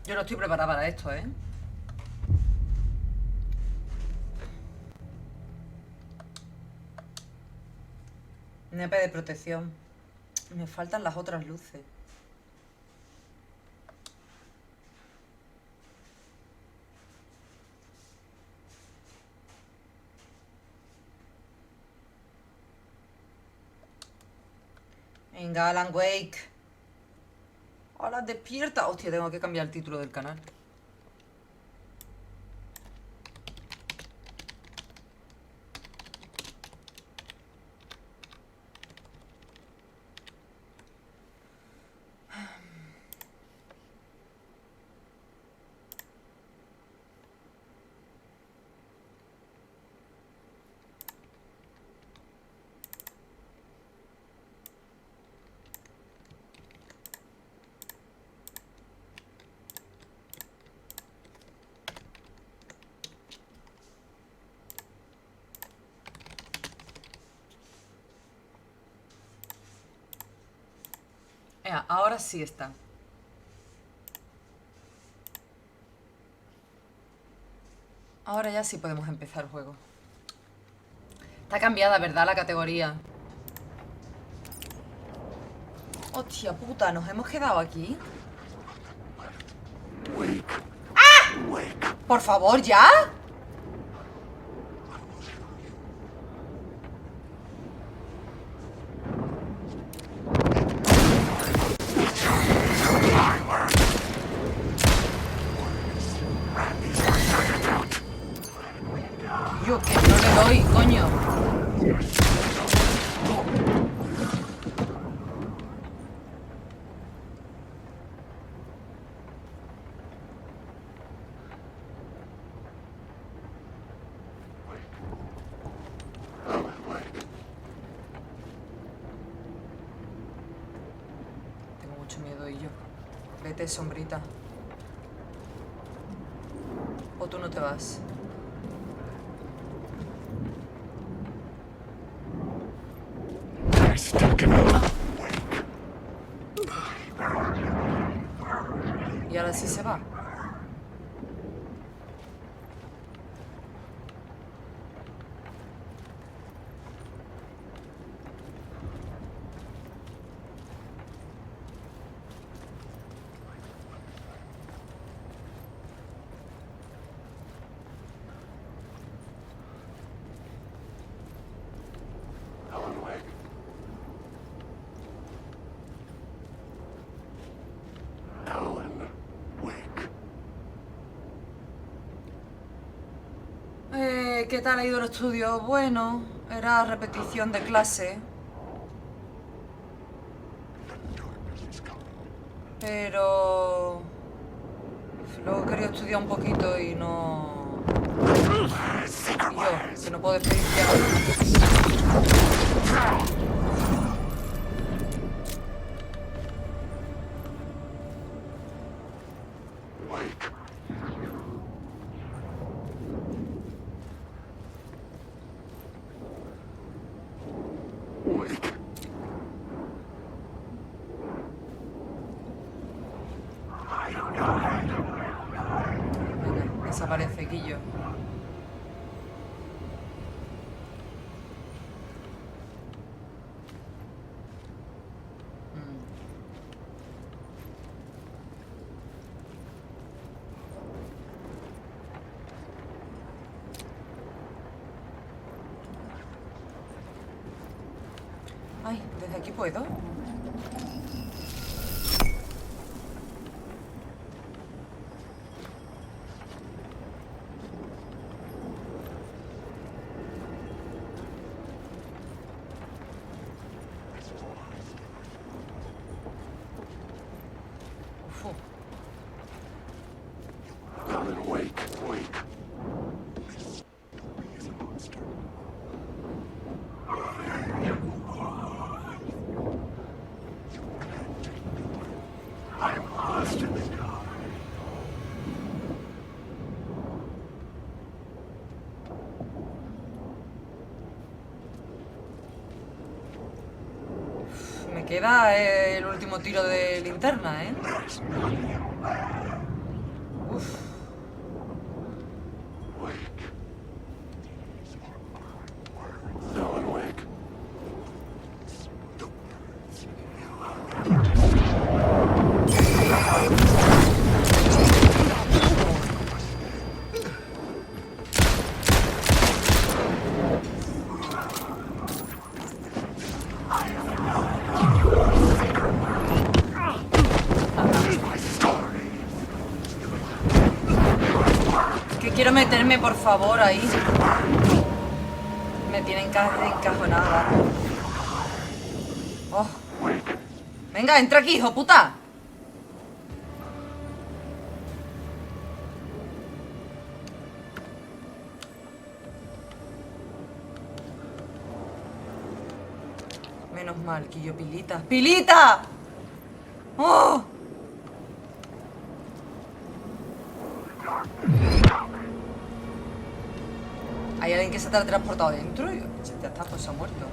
Yo no estoy preparada para esto, ¿eh? Nepe de protección. Me faltan las otras luces. Venga, Alan Wake. Hola, despierta. Hostia, tengo que cambiar el título del canal. Ahora sí está. Ahora ya sí podemos empezar el juego. Está cambiada, ¿verdad? La categoría. Hostia puta, ¿nos hemos quedado aquí? ¡Ah! Por favor, ¿ya? Yo que no le doy, coño. Tengo mucho miedo y yo. Vete, sombrita. O tú no te vas. Y ahora sí se va. ¿Qué tal ha ido el estudio? Bueno, era repetición de clase. Pero luego quería estudiar un poquito y no... Y yo, que no puedo desperdiciar. Venga, desaparece, Guillo. Ay, ¿desde aquí puedo? Uf. Me queda el último tiro de linterna, ¿eh? Quiero meterme, por favor, ahí. Me tienen encajonada. Oh. Venga, entra aquí, hijo puta. Menos mal que yo pilita. ¡Pilita! ¡Oh! Hay alguien que se te ha transportado dentro y ya está, pues se ha muerto.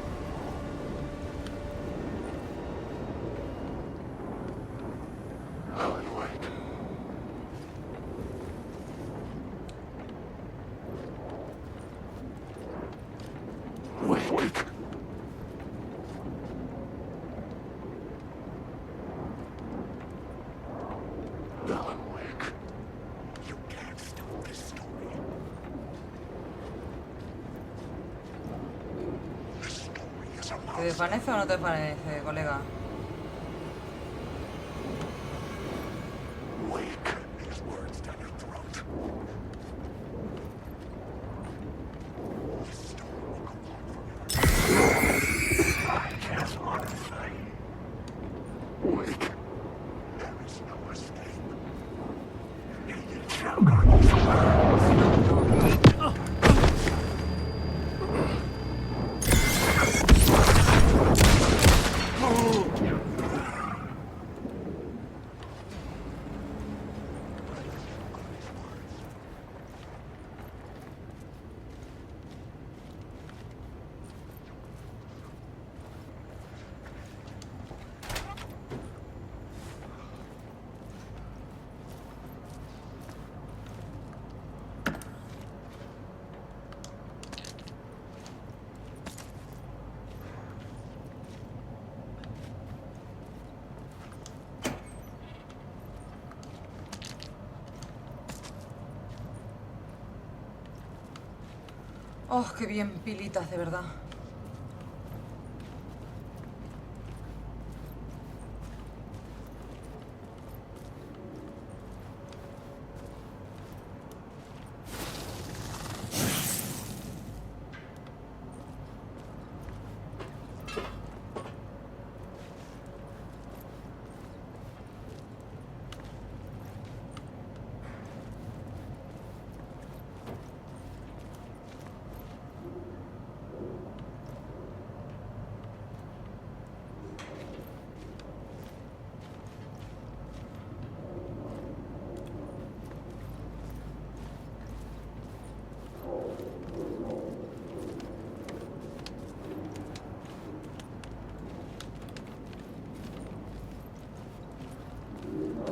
¿Te desvanece o no te desvanece, colega? Oh, qué bien, pilitas, de verdad.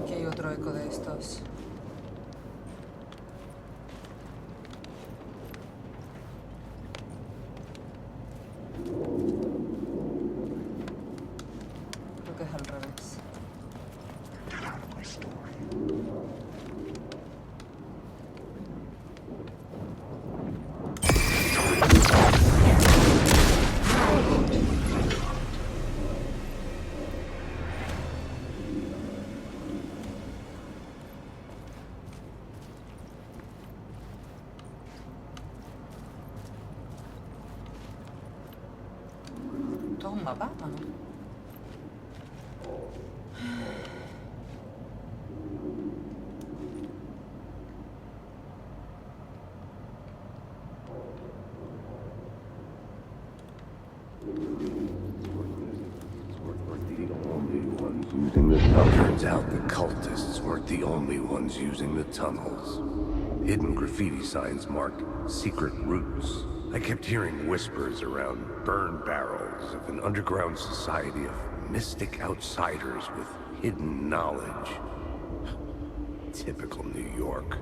Aquí hay otro eco de estos. Creo que es al revés. ¿Esto es un mapa? Ah, no. Turns out the cultists weren't the only ones using the tunnels. Hidden graffiti signs marked secret routes. I kept hearing whispers around burn barrels of an underground society of mystic outsiders with hidden knowledge. Typical New York.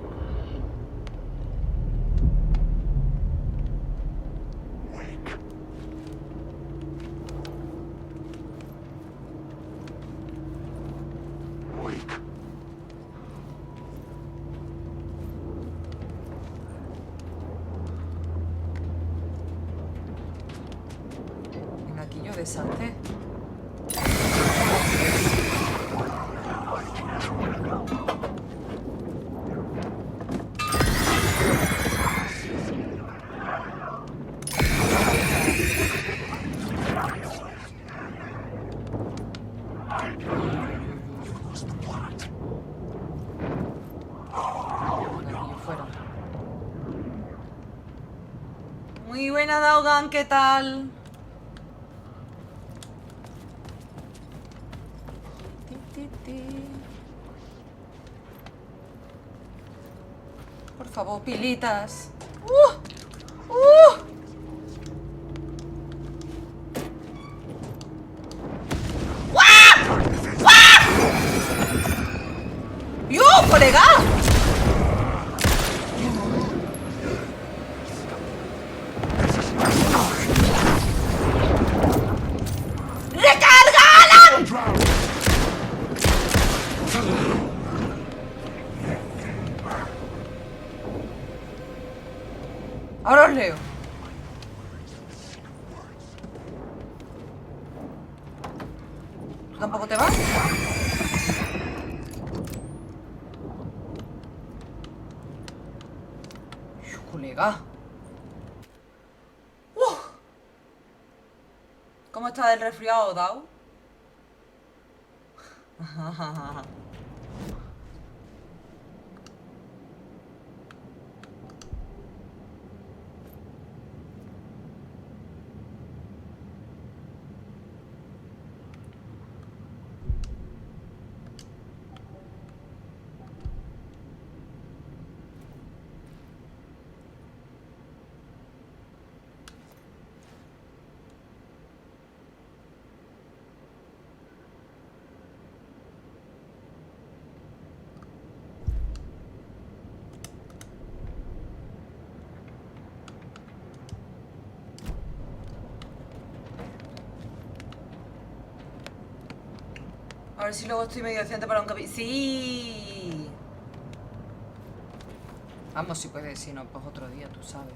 Venga, aquí yo desate. Muy buena, Daugan, ¿qué tal? Por favor, pilitas. ¡Yo, colega! ¡Recarga, Alan! Ahora os leo. ¿Tú tampoco te vas? Colega. ¿Cómo está el resfriado, Dau? A ver si luego estoy medio decente para un capítulo. ¡Sí! Vamos, si puedes, si no, pues otro día, tú sabes.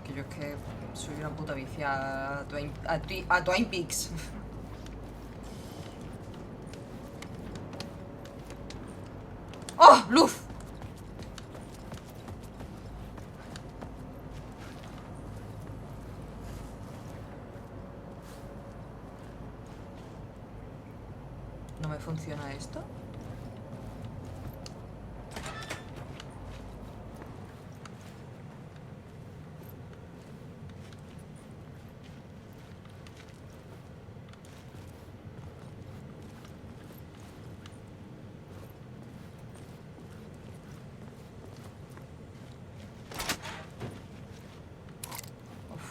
Que yo es que soy una puta viciada a Twin Peaks. ¡Oh! ¡Luz! ¿No me funciona esto?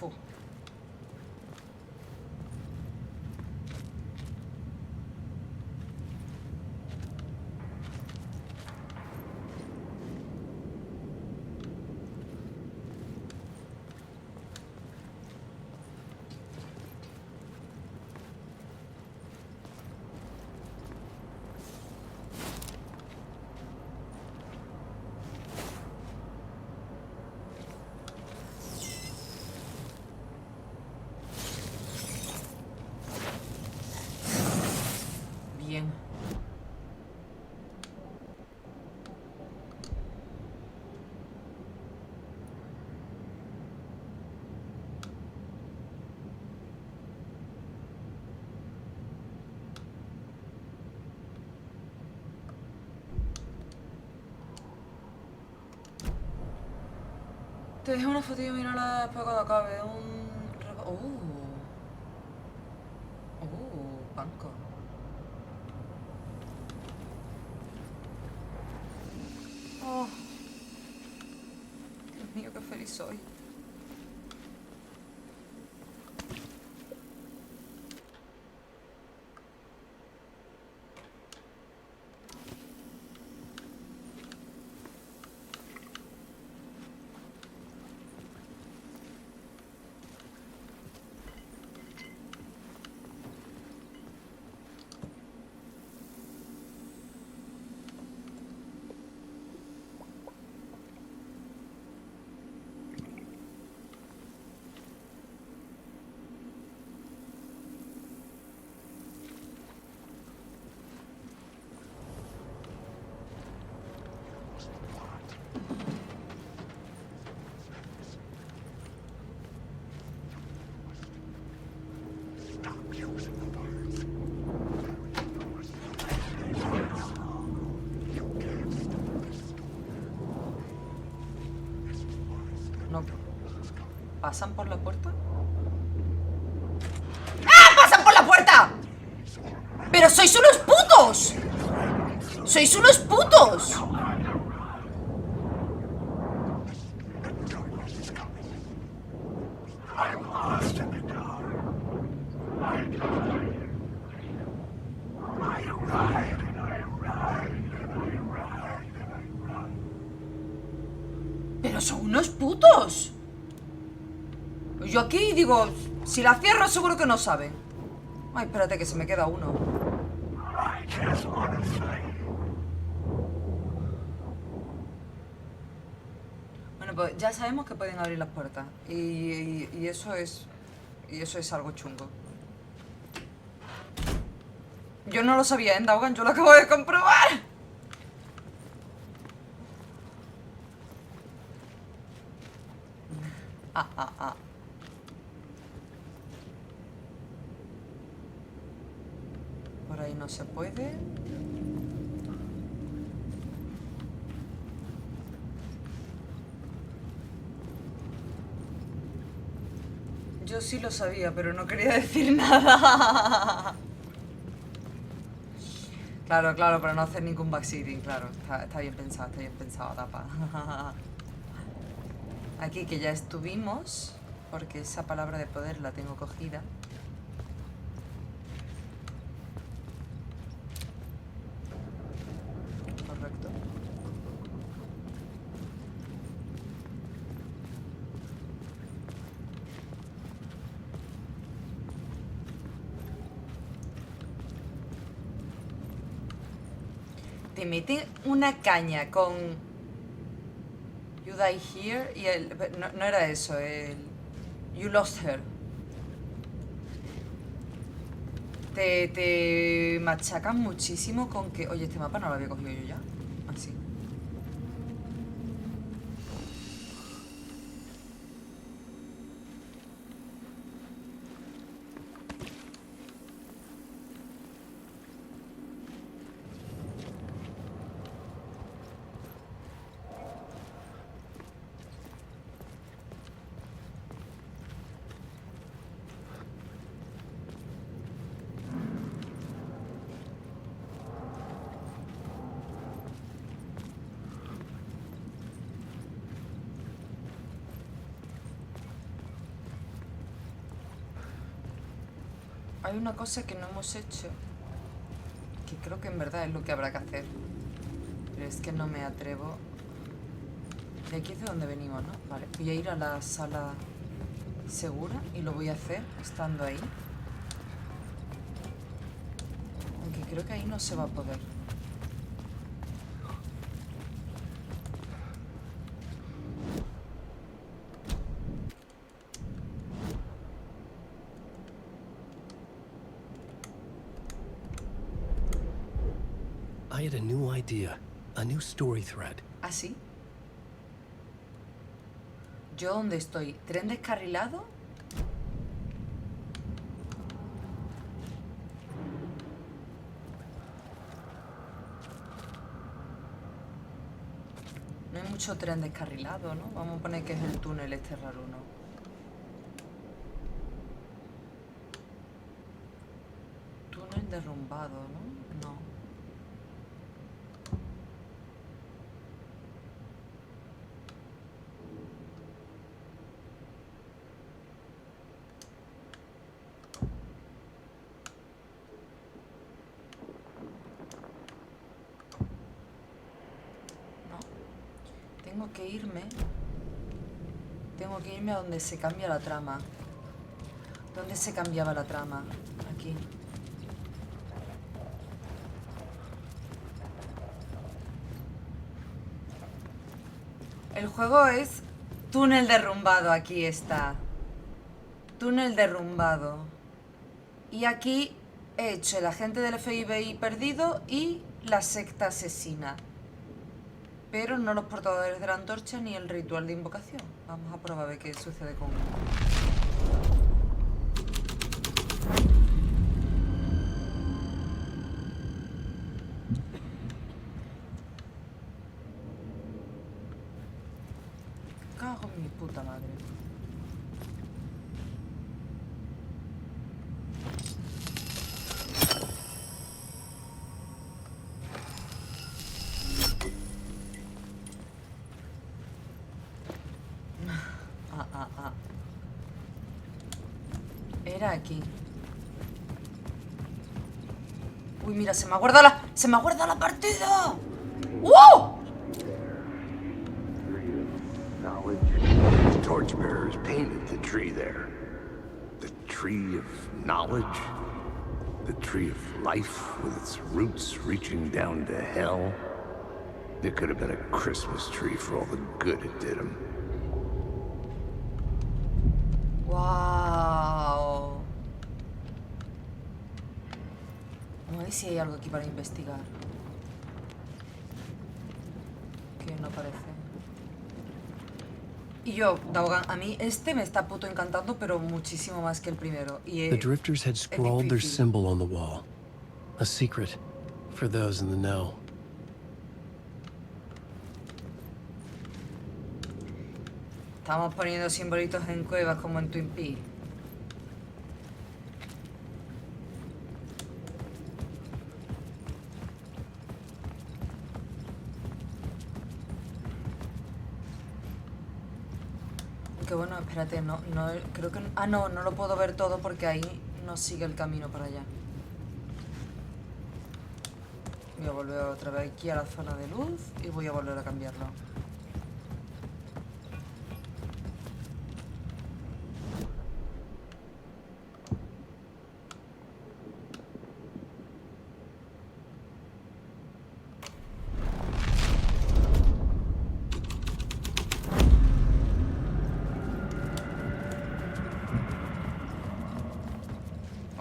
Uf. Bien. Te dejo una fotillo, mírala después cuando acabe. Banco. Oh. Dios mío, qué feliz soy. No. ¿Pasan por la puerta? ¡Ah! ¡Pasan por la puerta! ¡Pero sois unos putos! ¡Sois unos putos! ¡Pero son unos putos! Yo aquí digo, si la cierro seguro que no sabe. Ay, espérate que se me queda uno. Bueno, pues ya sabemos que pueden abrir las puertas. Y eso es... Y eso es algo chungo. Yo no lo sabía, ¿eh, Daugan? Yo lo acabo de comprobar. Ah. Por ahí no se puede. Yo sí lo sabía, pero no quería decir nada. Claro, para no hacer ningún backseating, claro. Está bien pensado, tapa. Aquí que ya estuvimos, porque esa palabra de poder la tengo cogida. Correcto. Te mete una caña con You Die Here y el... No era eso, el You Lost Her. Te machacan muchísimo con que... Oye, este mapa no lo había cogido yo ya. Así. Hay una cosa que no hemos hecho, que creo que en verdad es lo que habrá que hacer. Pero es que no me atrevo. De aquí es de donde venimos, ¿no? Vale, voy a ir a la sala segura y lo voy a hacer estando ahí. Aunque creo que ahí no se va a poder. I had a new idea, a new story thread. ¿Ah, sí? ¿Yo dónde estoy? ¿Tren descarrilado? No hay mucho tren descarrilado, ¿no? Vamos a poner que es el túnel este raro, ¿no? Túnel derrumbado, ¿no? No. Tengo que irme a donde se cambia la trama. ¿Dónde se cambiaba la trama? Aquí. El juego es túnel derrumbado, aquí está. Túnel derrumbado. Y aquí he hecho el agente del FBI perdido y la secta asesina. Pero no los portadores de la antorcha ni el ritual de invocación. Vamos a probar a ver qué sucede con... Cago en mi puta madre. Era aquí. Uy, mira, se me ha guardado la... ¡Se me ha guardado la partida! ¡Uh! Knowledge. Torchbearers painted the tree there. The tree of knowledge. The tree of life with its roots reaching down to hell. It could have been a Christmas tree for all the good it did him. ¡Wow! Vamos a ver si hay algo aquí para investigar. Que no parece. Y yo, Daogan, a mí este me está puto encantando, pero muchísimo más que el primero. Y The drifters had scrawled their difícil. symbol on the wall. A secret for those in the know. Estamos poniendo simbolitos en cuevas como en Twin Peaks. Que bueno, espérate, no, creo que... Ah, no lo puedo ver todo porque ahí no sigue el camino para allá. Voy a volver otra vez aquí a la zona de luz y voy a volver a cambiarlo.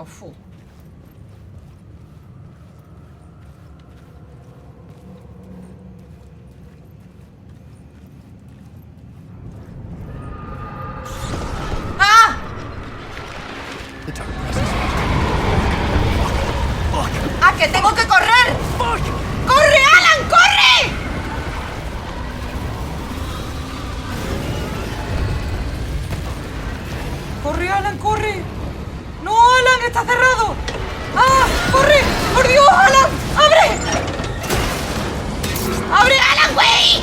Fu. ¡Ah! The dark presence. ¡Ah, que tengo que correr! ¡Corre, Alan, corre! ¡Corre, Alan, corre! ¡No, Alan, está cerrado! ¡Ah! ¡Corre! ¡Por Dios, Alan! ¡Abre! ¡Abre, Alan, güey!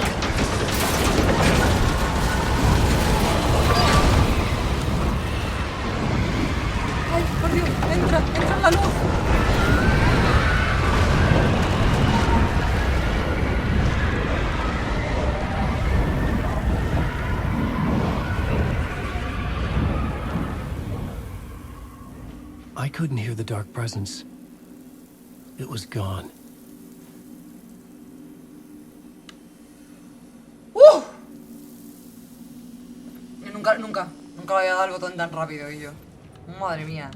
¡Ay, por Dios! ¡Entra en la luz! I couldn't hear the dark presence. It was gone. Nunca lo había dado el botón tan rápido y yo. Madre mía.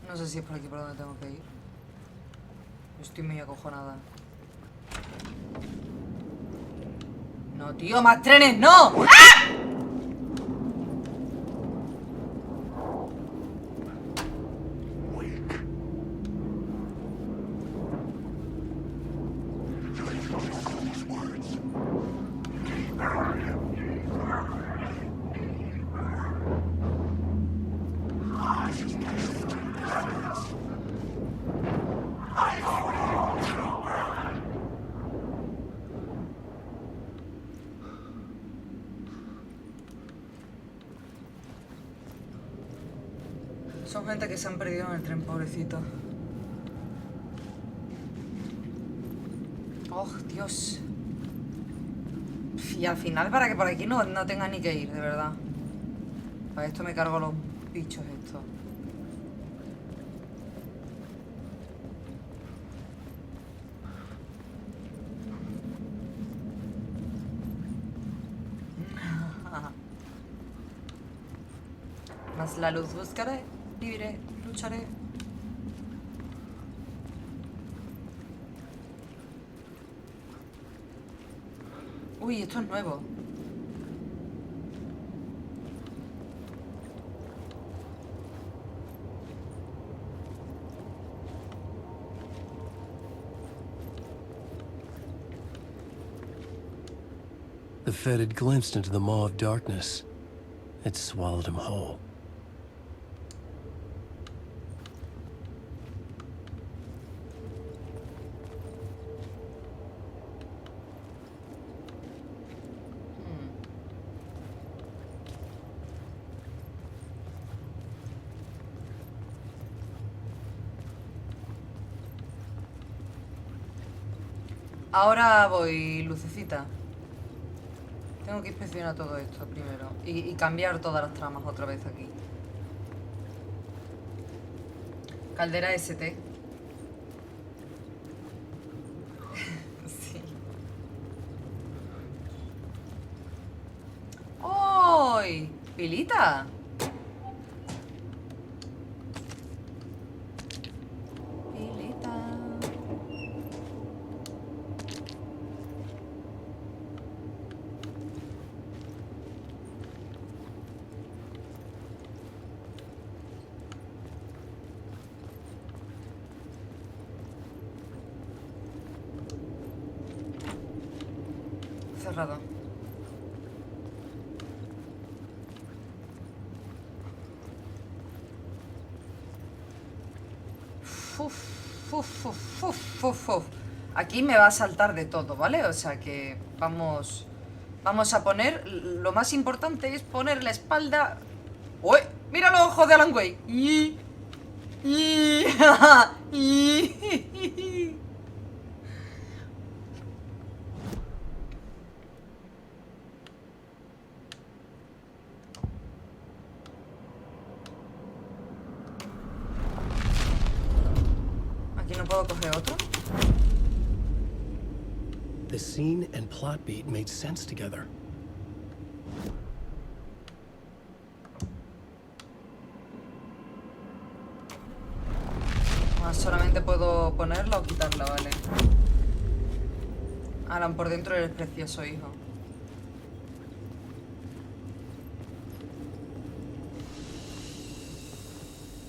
No sé si es por aquí por donde tengo que ir. Estoy muy acojonada. No, tío, más trenes, no. ¡Ah! Son gente que se han perdido en el tren, pobrecito. Oh, Dios. Y al final para que por aquí no tenga ni que ir, de verdad. Para esto me cargo los bichos estos. Más la luz buscaré, viviré, lucharé. Uy, esto es nuevo. The Fed had glimpsed into the maw of darkness. It swallowed him whole. Ahora voy, lucecita. Tengo que inspeccionar todo esto primero. Y cambiar todas las tramas otra vez aquí. Caldera ST. Sí. ¡Uy! ¡Pilita! Pilita. Cerrado. Uf, uf, uf, uf, uf, uf. Aquí me va a saltar de todo, ¿vale? O sea que vamos a poner... Lo más importante es poner la espalda... ¡Uy! ¡Mira los ojos de Alan Wake! Aquí no puedo coger otro. The scene and plot beat made sense together. Solamente puedo ponerla o quitarla, vale. Alan, por dentro eres precioso, hijo.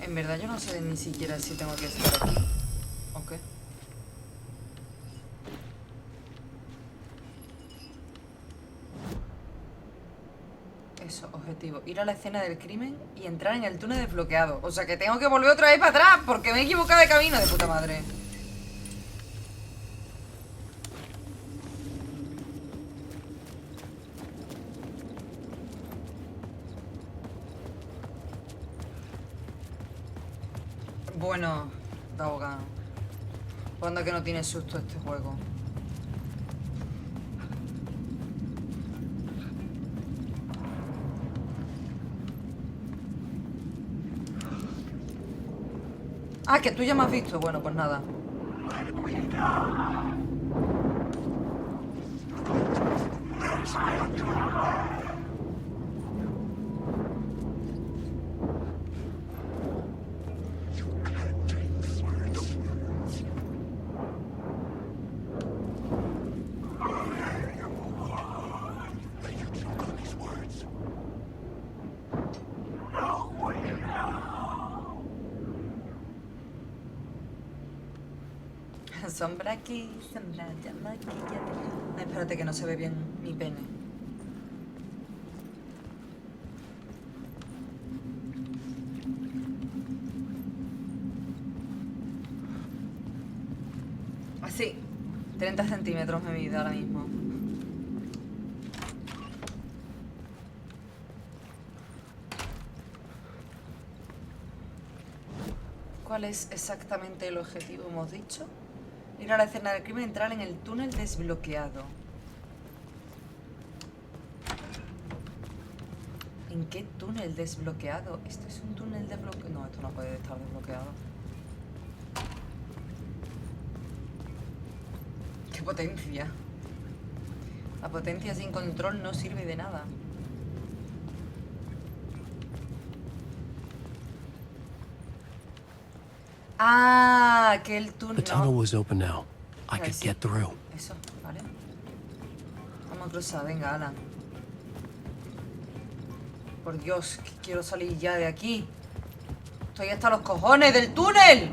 En verdad yo no sé ni siquiera si tengo que estar aquí. Ok. Eso, objetivo. Ir a la escena del crimen y entrar en el túnel desbloqueado. O sea que tengo que volver otra vez para atrás porque me he equivocado de camino, de puta madre. Bueno, da ahogado. ¿Cuándo que no tiene susto este juego? Ah, que tú ya me has visto. Bueno, pues nada. Sombra aquí, sombra allá, maquillate. Ay, espérate que no se ve bien mi pene. Así, 30 centímetros me mide ahora mismo. ¿Cuál es exactamente el objetivo, hemos dicho? Ir a la escena del crimen y entrar en el túnel desbloqueado. ¿En qué túnel desbloqueado? ¿Esto es un túnel desbloqueado? No, esto no puede estar desbloqueado. ¡Qué potencia! La potencia sin control no sirve de nada. Ah, que el túnel... The tunnel was open now. I could Sí. get through. Eso, vale. Vamos a cruzar, venga, Alan. Por Dios, que quiero salir ya de aquí. Estoy hasta los cojones del túnel.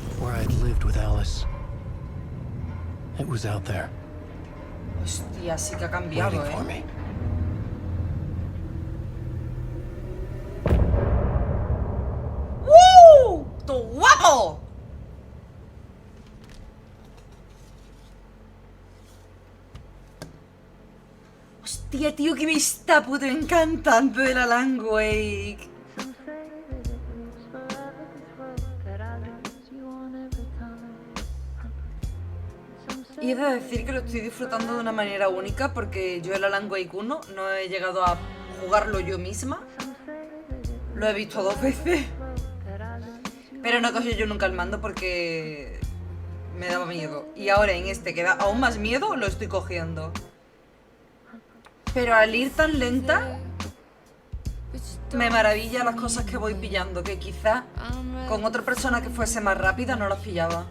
where I'd lived with Alice. It was out there, Hostia, sí que ha waiting cambiado, for me. ¡Woo! ¡Tu guapo! Hostia, tío, que me está puto encantando el Alan Wake. Y he de decir que lo estoy disfrutando de una manera única porque yo el Alan Wake 1 no he llegado a jugarlo yo misma. Lo he visto 2 veces. Pero no he cogido yo nunca el mando porque me daba miedo. Y ahora en este que da aún más miedo, lo estoy cogiendo. Pero al ir tan lenta, me maravilla las cosas que voy pillando, que quizá con otra persona que fuese más rápida no las pillaba.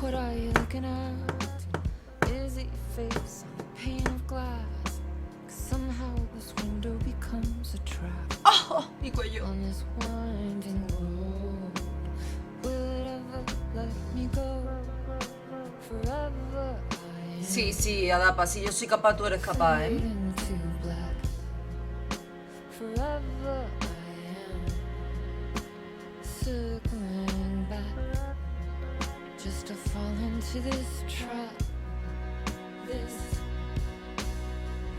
What are you looking at? Is it your face on a pane of glass? 'Cause somehow this window becomes a trap. ¡Oh! Mi cuello. On this winding road, will it ever let me go? Forever I am Sí, sí, Adapa, si yo soy capaz, tú eres capaz, ¿eh? fading to black. Forever I am circling back, just to fall into this trap. This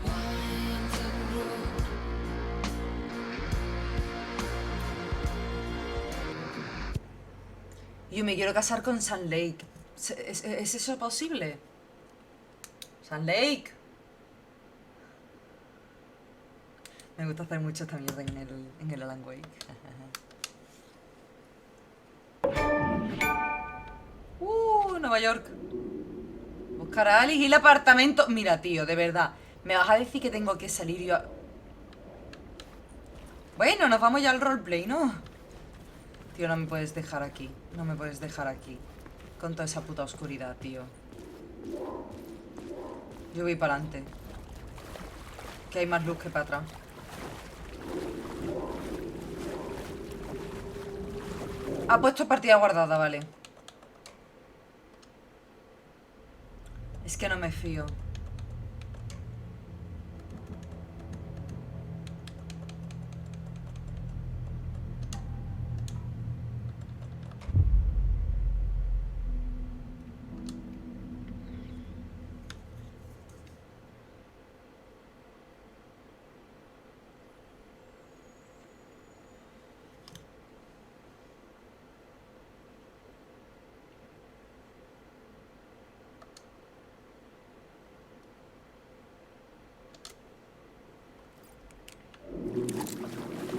winding road. Yo me quiero casar con Sun Lake. ¿Es eso posible? Sun Lake. Me gusta hacer mucho esta mierda en el Alan Wake. Nueva York. Buscar a Alice y el apartamento. Mira, tío, de verdad. ¿Me vas a decir que tengo que salir yo a... Bueno, nos vamos ya al roleplay, ¿no? Tío, no me puedes dejar aquí. No me puedes dejar aquí. Con toda esa puta oscuridad, tío. Yo voy para adelante. Que hay más luz que para atrás. Ha puesto partida guardada, vale. Es que no me fío.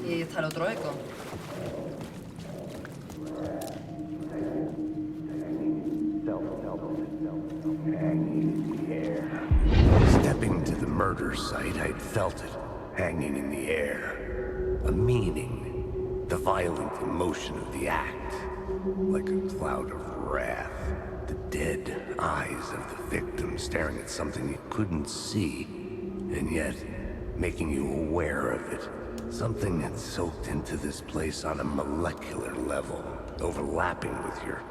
Y ahí está el otro eco. Stepping to the murder site, I'd felt it, hanging in the air. A meaning, the violent emotion of the act, like a cloud of wrath. The dead eyes of the victim staring at something you couldn't see, and yet making you aware of it. Something had soaked into this place on a molecular level, overlapping with your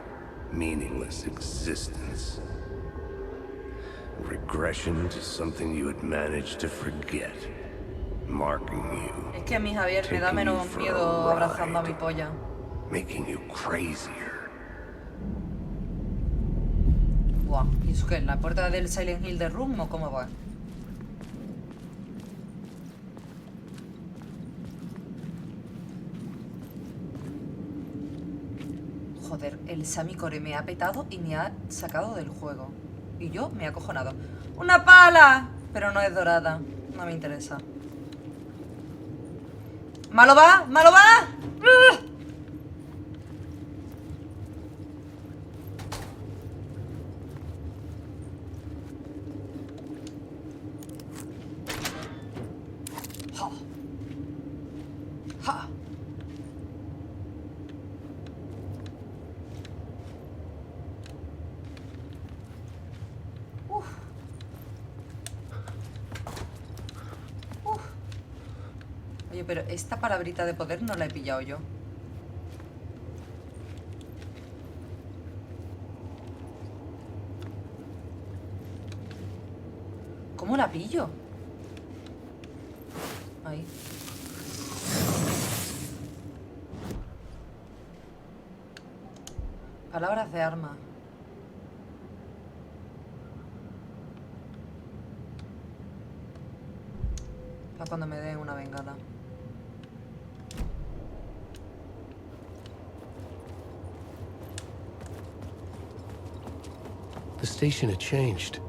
meaningless existence. Regression to something you had managed to forget, marking you, Es que a mí, Javier, me da taking you menos for miedo a abrazando a mi ride, polla. making you crazier. Buah, ¿y eso qué? ¿La puerta del Silent Hill de Room o cómo va? Joder, el Sammy Core me ha petado y me ha sacado del juego. Y yo me he acojonado. ¡Una pala! Pero no es dorada. No me interesa. ¡Malo va! ¡Malo va! ¡Ugh! ¡Ja! ¡Ja! Oye, pero esta palabrita de poder no la he pillado yo. ¿Cómo la pillo? Ahí. Palabras de arma. Para cuando me den una bengala. The station had changed.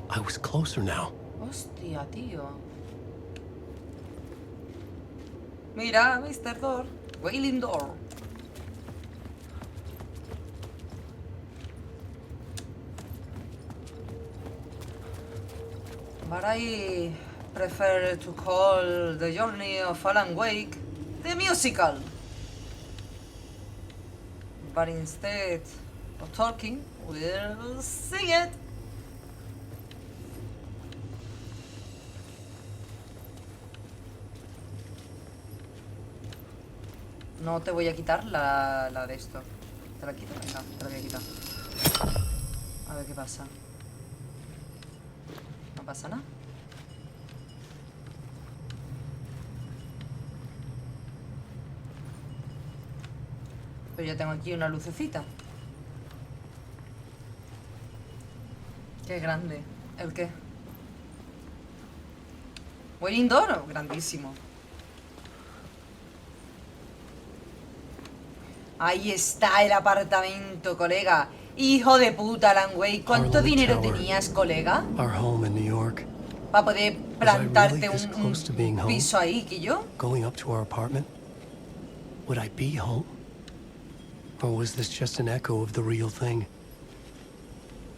I was closer now. Hostia, tío. Mira, Mr. Door. Wailing Door. But I prefer to call the journey of Alan Wake the musical. But instead of talking, we'll sing it. No te voy a quitar la de esto. ¿Te la quito? Venga, te la voy a quitar. A ver qué pasa. No pasa nada. Pero yo tengo aquí una lucecita. Qué grande. ¿El qué? Waiting Door, grandísimo. Ahí está el apartamento, colega. Hijo de puta, Alan Wake. ¿Cuánto Harlem dinero Tower. tenías, colega? Our home in New York. Para poder Was I plantarte really this close to being un home? piso ahí, que yo. Going up to our apartment? Would I be home? Or was this just an echo of the real thing?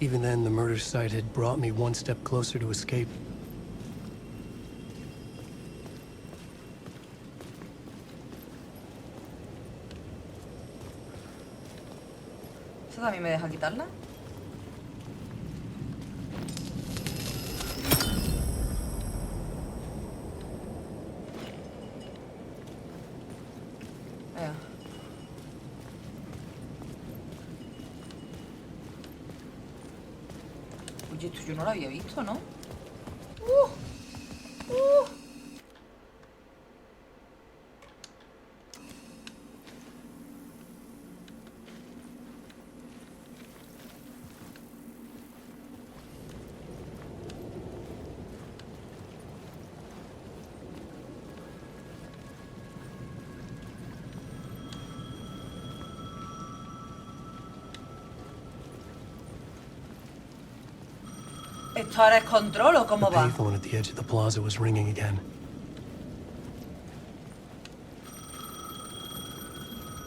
Even then, the murder site had brought me one step closer to escape. ¿Eso también me deja quitarla? Venga. Oye, esto yo no lo había visto, ¿no? ¿Esto ahora es control o cómo The va? payphone at the edge of the plaza was ringing again.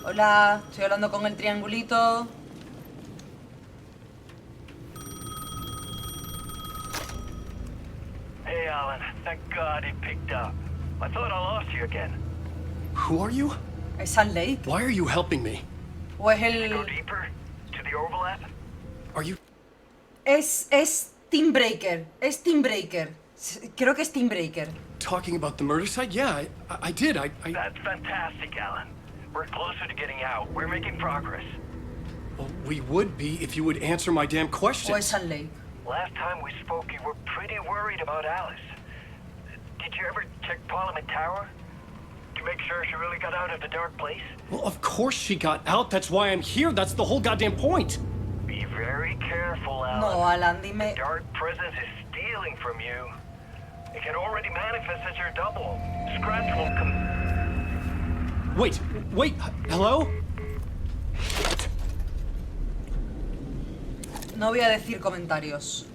Hola, estoy hablando con el triangulito. Hey, Alan. Thank God he picked up. I thought I lost you again. Who are you? ¿Es Salt Lake? Why are you helping me? ¿O es Go el...? deeper to the overlap. Are you... Es Team Breaker. Es Team Breaker. Creo que es Team Breaker. talking about the murder site? Yeah, I did. I... That's fantastic, Alan. We're closer to getting out. We're making progress. Well, we would be if you would answer my damn ¿O es questions. Salt Lake? Last time we spoke, you were pretty worried about Alice. Did you ever check Parliament Tower? To make sure she really got out of the dark place? Well, of course she got out. That's why I'm here. That's the whole goddamn point. Be very careful, Alan. No, Alan, dime... Dark presence is stealing from you. It can already manifest as your double. Scratch will come... Wait, hello? No voy a decir comentarios.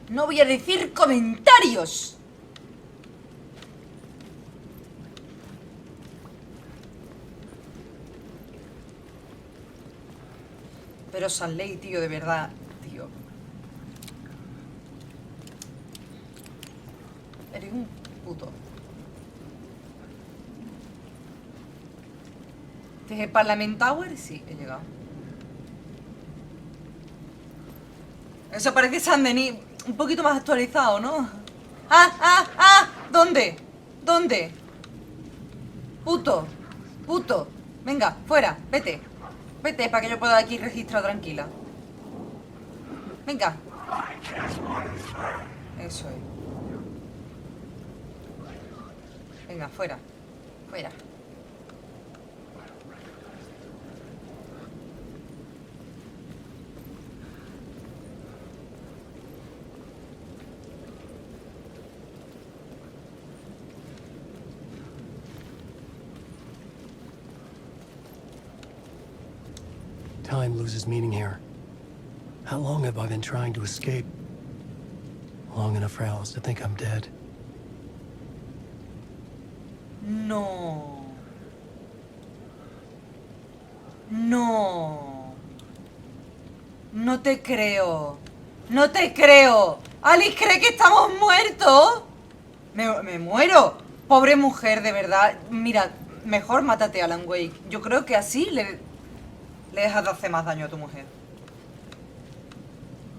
No voy a decir comentarios. Pero Sanley, tío, de verdad, tío. Eres un puto. ¿Este es el Parliament Tower? Sí, he llegado. Eso parece San Denis un poquito más actualizado, ¿no? ¡Ah! ¿Dónde? ¿Dónde? Puto. Puto. Venga, fuera. Vete. Vete para que yo pueda aquí registrar tranquila. Venga. Eso es. Venga, fuera. Fuera. Time loses meaning here. How long have I been trying to escape? Long enough for Alice to think I'm dead. No. No. No te creo. No te creo. Alice cree que estamos muertos. Me muero. Pobre mujer, de verdad. Mira, mejor mátate a Alan Wake. Yo creo que así le dejas de hacer más daño a tu mujer.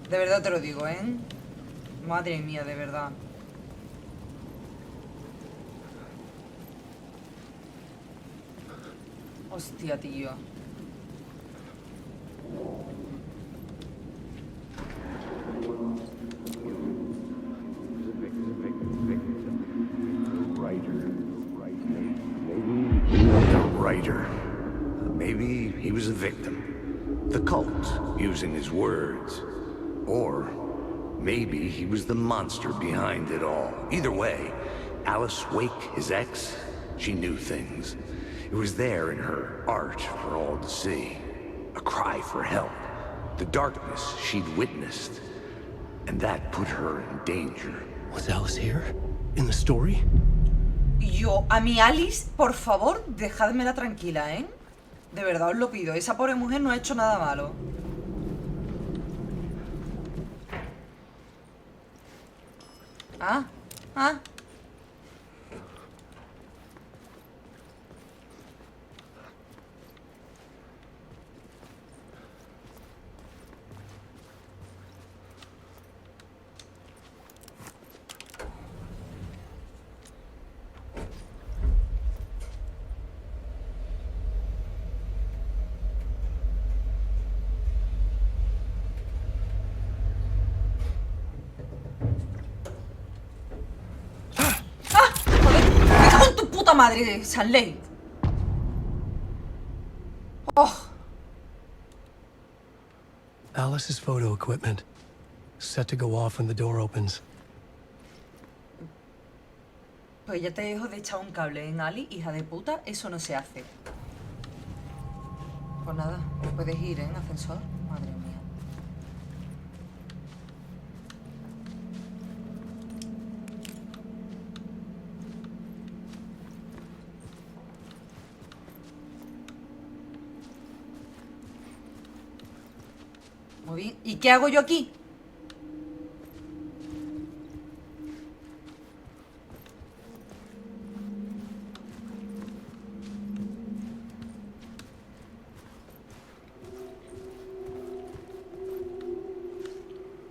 De verdad te lo digo, ¿eh? Madre mía, de verdad. Hostia, tío. Writer. Maybe he was a victim. The cult, using his words. Or maybe he was the monster behind it all. Either way, Alice Wake, his ex, she knew things. It was there in her art for all to see. A cry for help. The darkness she'd witnessed. And that put her in danger. Was Alice here? In the story? Yo, a mi Alice, por favor, dejádmela tranquila, ¿eh? De verdad os lo pido. Esa pobre mujer no ha hecho nada malo. Ah, ah. Puta madre de Sunlight. Oh. Alice's photo equipment. Set to go off when the door opens. Pues ya te dejo de echar un cable en Ali, hija de puta. Eso no se hace. Pues nada, puedes ir, ¿eh? En ascensor. Madre mía. Muy bien. ¿Y qué hago yo aquí?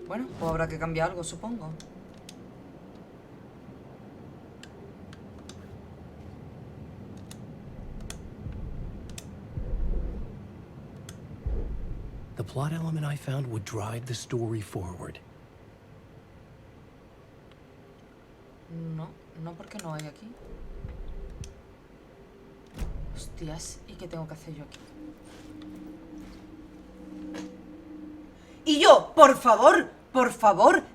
Bueno, pues habrá que cambiar algo, supongo. The plot element I found would drive the story forward. No, no porque no hay aquí. Hostias, ¿y qué tengo que hacer yo aquí? Y yo, por favor,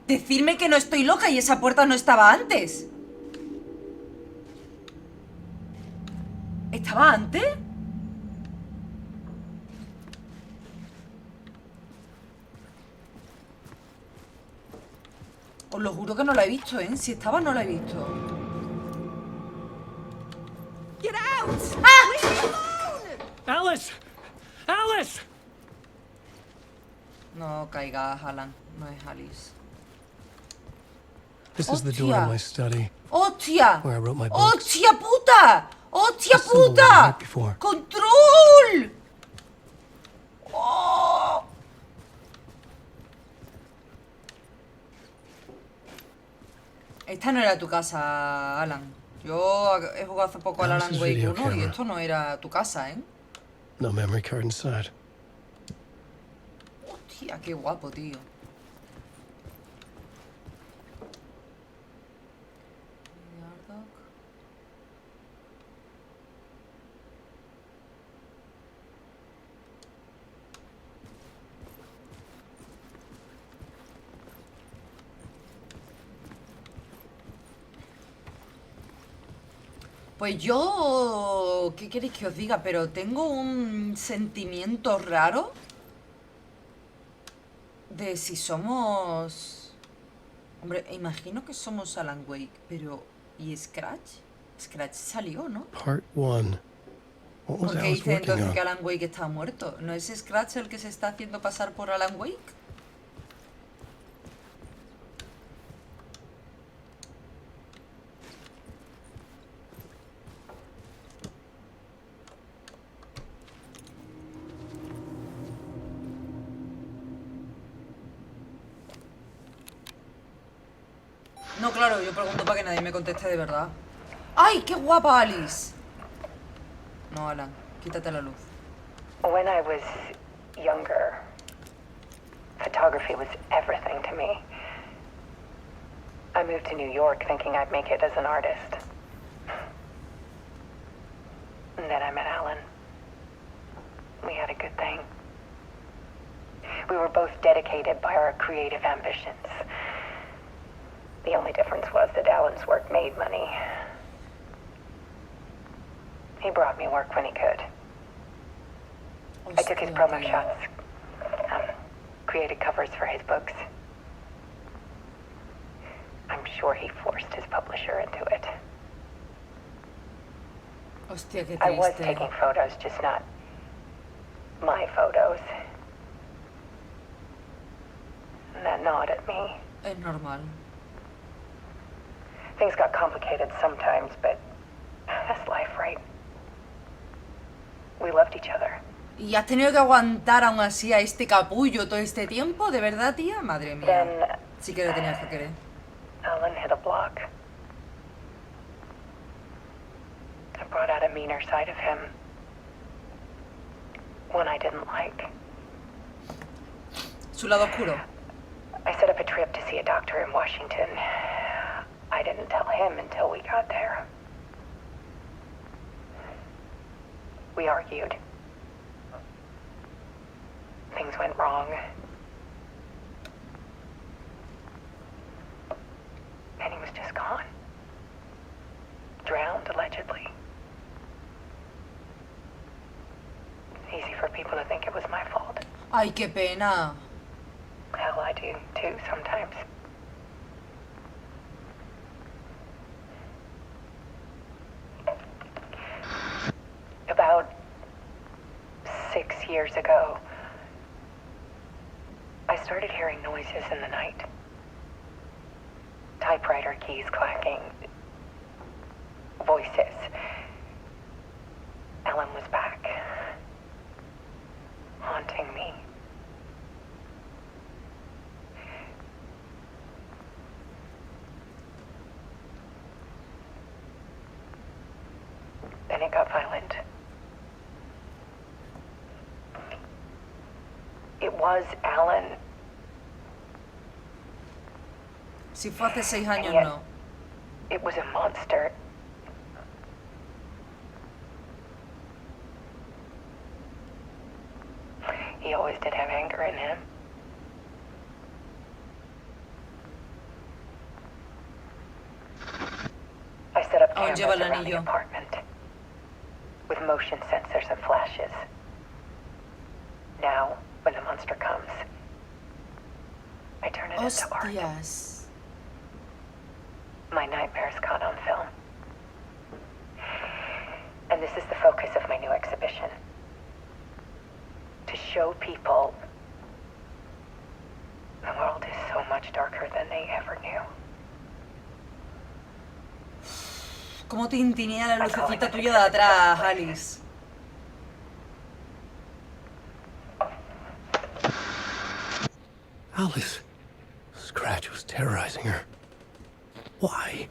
decirme que no estoy loca y esa puerta no estaba antes. ¿Estaba antes? Os lo juro que no la he visto, ¿eh? Si estaba, no la he visto. Get out! Alice! Alice! No caigas, Alan. No es Alice. This is the door Hostia. of my study. ¡Hostia! Where I wrote my books. ¡Hostia puta! ¡Hostia This symbol wasn't puta! right before. ¡Control! ¡Oh! Esta no era tu casa, Alan. Yo he jugado hace poco al Alan Alice's Wake video 1 y camera. esto no era tu casa, ¿eh? No memory card inside. Hostia, qué guapo, tío. Pues yo... ¿Qué queréis que os diga? Pero tengo un sentimiento raro de si somos... Hombre, imagino que somos Alan Wake, pero... ¿Y Scratch? Scratch salió, ¿no? Part 1. What was ¿Por qué Alice dice working entonces on? que Alan Wake está muerto? ¿No es Scratch el que se está haciendo pasar por Alan Wake? No, claro, yo pregunto para que nadie me conteste de verdad. ¡Ay, qué guapa Alice! No, Alan, quítate la luz. When I was younger, photography was everything to me. I moved to New York thinking I'd make it as an artist. And then I met Alan. We had a good thing. We were both dedicated by our creative ambitions. The only difference was that Alan's work made money. He brought me work when he could. I took his Hostia, promo tío. shots, created covers for his books. I'm sure he forced his publisher into it. Hostia, qué I was triste. taking photos, just not my photos. And that gnawed at me. Es normal. Things got complicated sometimes, but that's life, right? We loved each other. ¿Y has tenido que aguantar aún así a este capullo todo este tiempo? ¿De verdad, tía? Madre mía. Then Sí que le tenías que querer. Alan hit a block. I brought out a meaner side of him. One I didn't like. Su lado oscuro. I set up a trip to see a doctor in Washington. I didn't tell him until we got there. We argued. Things went wrong. And he was just gone. Drowned, allegedly. Easy for people to think it was my fault. Ay, qué pena. Hell, I do, too, sometimes. About 6 years ago, I started hearing noises in the night. Typewriter keys clacking. Voices. Ellen was back. Haunting me. Then it got violent. It was Alan. Si fue hace 6 años, Yeah. no. It was a monster. He always did have anger in him. I set up Aún cameras lleva el around the anillo. apartment with motion sensors and flashes. Now, when the monster comes, I turn it into art. Hostias. My nightmares caught on film. And this is the focus of my new exhibition. To show people the world is so much darker than they ever knew. Cómo tintinea la lucecita tuya de atrás, Alice. Alice. Scratch was terrorizing her. Why?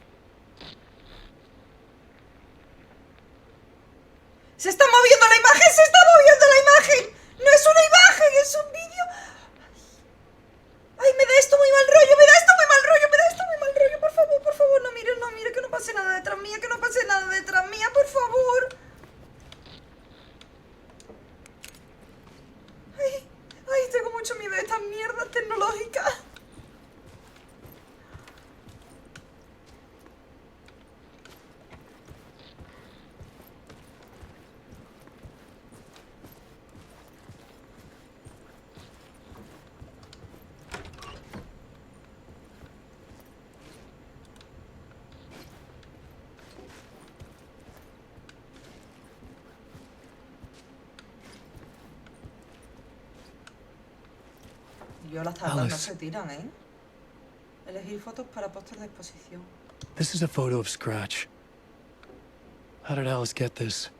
¡Se está moviendo la imagen! ¡Se está moviendo la imagen! ¡No es una imagen! ¡Es un vídeo! ¡Ay, me da esto muy mal rollo! ¡Me da esto muy mal rollo! ¡Me da esto muy mal rollo! Por favor, no mire, que no pase nada detrás mía, que no pase nada detrás mía, por favor. Ay, tengo mucho miedo de estas mierdas tecnológicas. Yo las tablas no Alice. se tiran, ¿eh? Elegir fotos para póster de exposición. This is a photo of Scratch. How did Alice get this?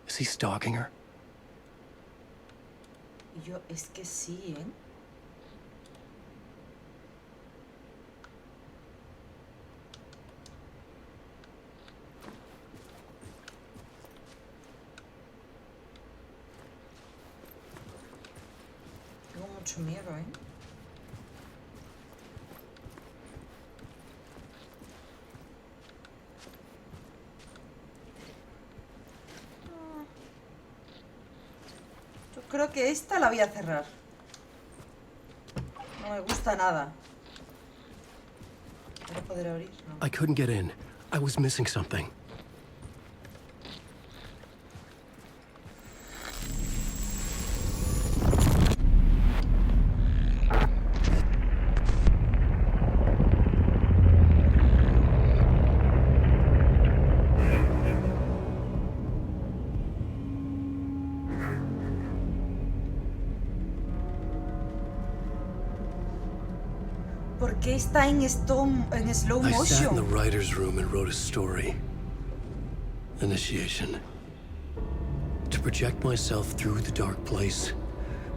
Is he stalking her? Y yo, es que sí, ¿eh? Tengo mucho miedo, ¿eh? Yo creo que esta la voy a cerrar. No me gusta nada. ¿Voy a poder abrir? No. I couldn't get in. I was missing something. ¿Por qué está en slow I sat in the motion? writer's room and wrote a story. Initiation. To project myself through the dark place.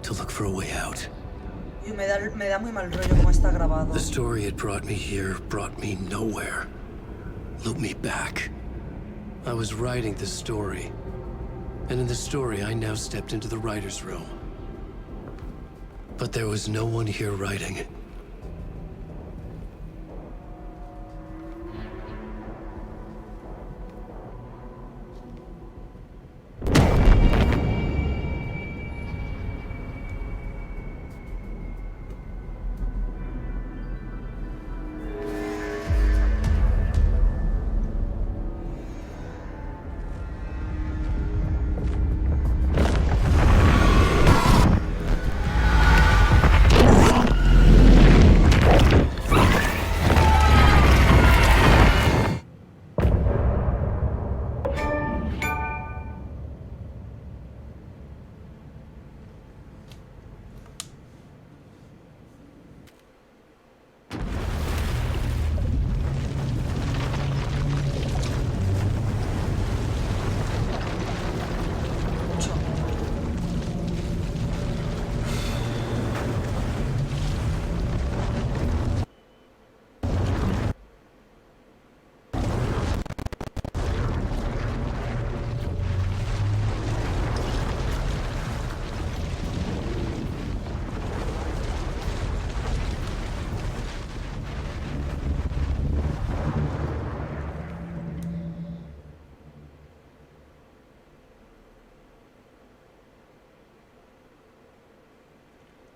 To look for a way out. Y me da muy mal rollo cómo está grabado. The story had brought me here, brought me nowhere. Looped me back. I was writing the story. And in the story, I now stepped into the writer's room. But there was no one here writing.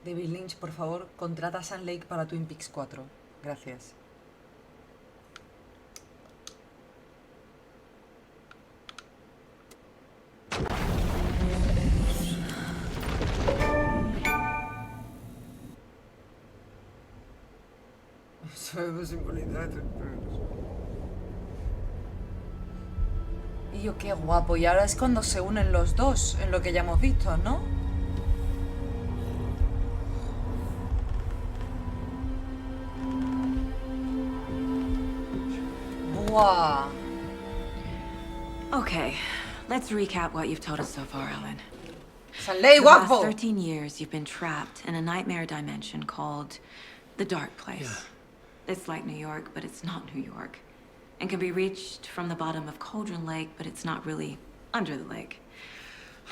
David Lynch, por favor, contrata a Sun Lake para Twin Peaks 4. Gracias. Y yo, qué guapo. Y ahora es cuando se unen los dos, en lo que ya hemos visto, ¿no? Buah. Okay, let's recap what you've told us so far, Ellen. Sun Lake, For the last guapo. 13 years, you've been trapped in a nightmare dimension called the Dark Place. It's like New York, but it's not New York. And can be reached from the bottom of Cauldron Lake, but it's not really under the lake.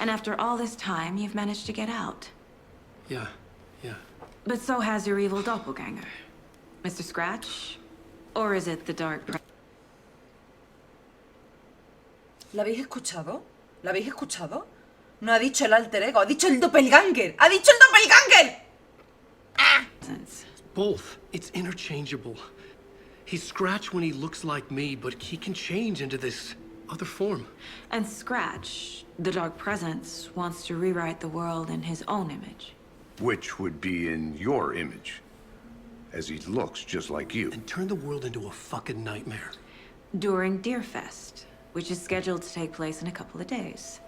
And after all this time, you've managed to get out. Yeah. But so has your evil doppelganger. Mr. Scratch? Or is it the Dark ¿La habéis escuchado? ¿La habéis escuchado? No ha dicho el alter ego, ha dicho el doppelganger. ¡Ha dicho el doppelganger! Presence? Both. It's interchangeable. He's Scratch when he looks like me, but he can change into this other form. And Scratch, the Dark Presence, wants to rewrite the world in his own image. Which would be in your image, as he looks just like you. And turn the world into a fucking nightmare. During Deerfest, which is scheduled to take place in a couple of days.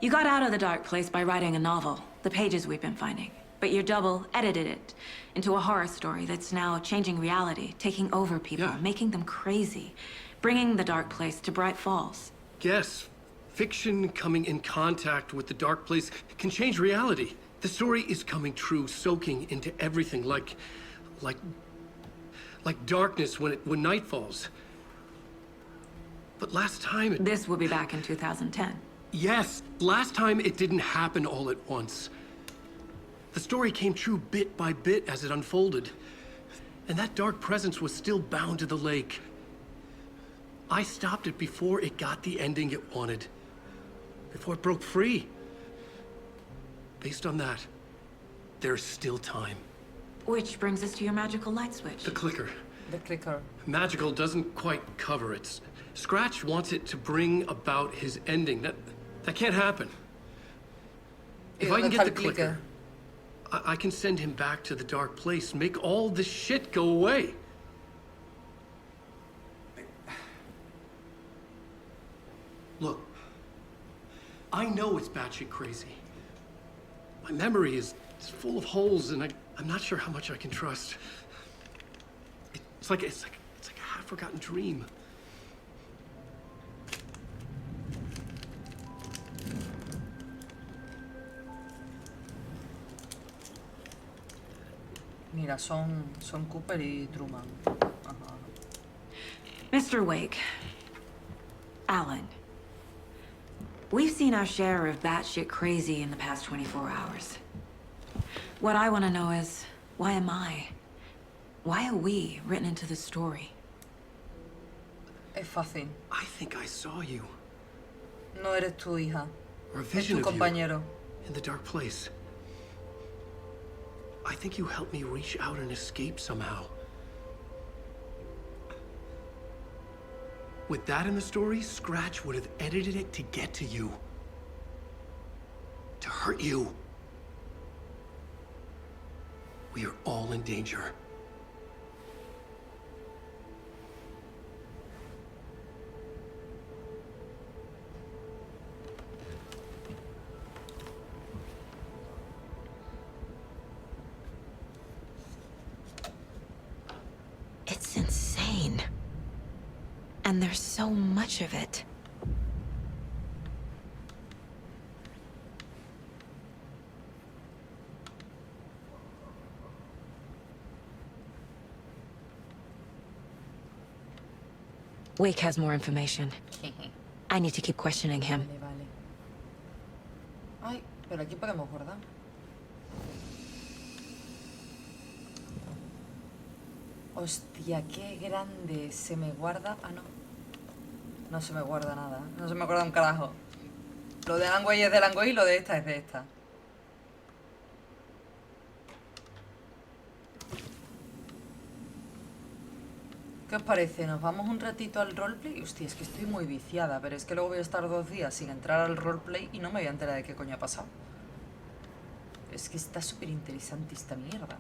You got out of the dark place by writing a novel, the pages we've been finding. But your double edited it into a horror story that's now changing reality, taking over people, Yeah. making them crazy, bringing the dark place to Bright Falls. Yes, fiction coming in contact with the dark place can change reality. The story is coming true, soaking into everything like darkness when night falls. But last time it... This will be back in 2010. Yes, last time it didn't happen all at once. The story came true bit by bit as it unfolded. And that dark presence was still bound to the lake. I stopped it before it got the ending it wanted. Before it broke free. Based on that, there's still time. Which brings us to your magical light switch. The clicker. The clicker. Magical doesn't quite cover it. Scratch wants it to bring about his ending. That can't happen. If I can get the clicker, I can send him back to the dark place, make all this shit go away. Look, I know it's batshit crazy. My memory is full of holes, and I'm not sure how much I can trust. It's like a half-forgotten dream. Mira, son Cooper y Truman. Ajá. Mr. Wake. Alan. We've seen our share of batshit crazy in the past 24 hours. What I want to know is, why am I? Why are we written into the story? Es fácil. I think I saw you. No eres tu hija. Or a Es vision tu of you compañero. in the dark place. I think you helped me reach out and escape somehow. With that in the story, Scratch would have edited it to get to you. To hurt you. We are all in danger. It's insane. And there's so much of it. Wake has more information. I need to keep questioning him. Vale. Ay, pero aquí podemos guardar. Hostia, qué grande. Se me guarda... Ah, no. No se me guarda nada. No se me guarda un carajo. Lo de Alan Wake es de Alan Wake y lo de esta es de esta. ¿Qué os parece? ¿Nos vamos un ratito al roleplay? Hostia, es que estoy muy viciada, pero es que luego voy a estar 2 días sin entrar al roleplay y no me voy a enterar de qué coño ha pasado. Es que está súper interesante esta mierda.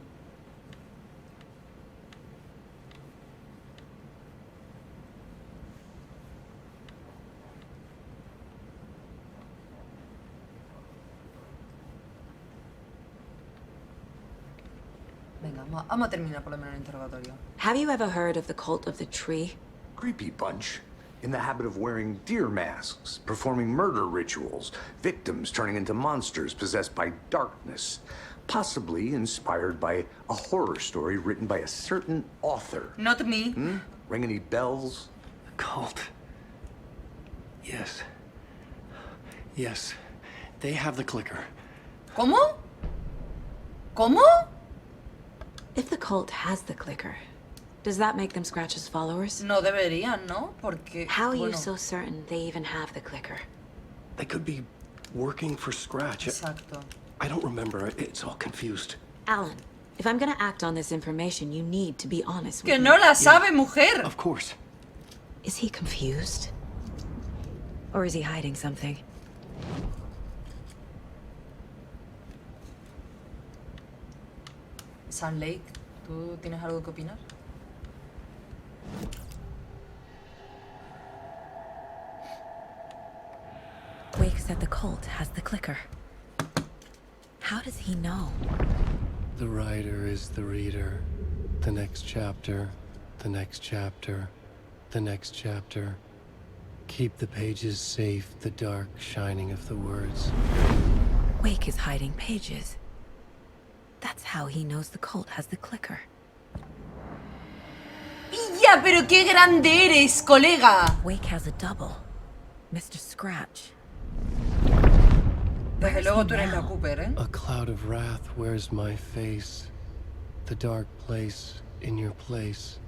Venga, vamos a terminar por lo menos el interrogatorio. Have you ever heard of the cult of the tree? Creepy bunch. In the habit of wearing deer masks, performing murder rituals, victims turning into monsters possessed by darkness. Possibly inspired by a horror story written by a certain author. Not me. Ring any bells? A cult. Yes. Yes. They have the clicker. ¿Cómo? ¿Cómo? If the cult has the clicker, does that make them Scratch's followers? No deberían, ¿no? Porque... How are you bueno, so certain they even have the clicker? They could be working for Scratch. Exacto. I don't remember. It's all confused. Alan, if I'm gonna act on this information, you need to be honest with Que me. no la sabe, mujer. Of course. Is he confused? Or is he hiding something? Sam Lake, ¿tú tienes algo que opinar? Wake said the cult has the clicker. How does he know? The writer is the reader. The next chapter. The next chapter. The next chapter. Keep the pages safe, the dark shining of the words. Wake is hiding pages. That's how he knows the cult has the clicker. ¡Ya, pero qué grande eres, colega! Wake has a double. Mr. Scratch. Desde luego tú eres la now? Cooper, ¿eh? A cloud of wrath wears my face. The dark place in your place.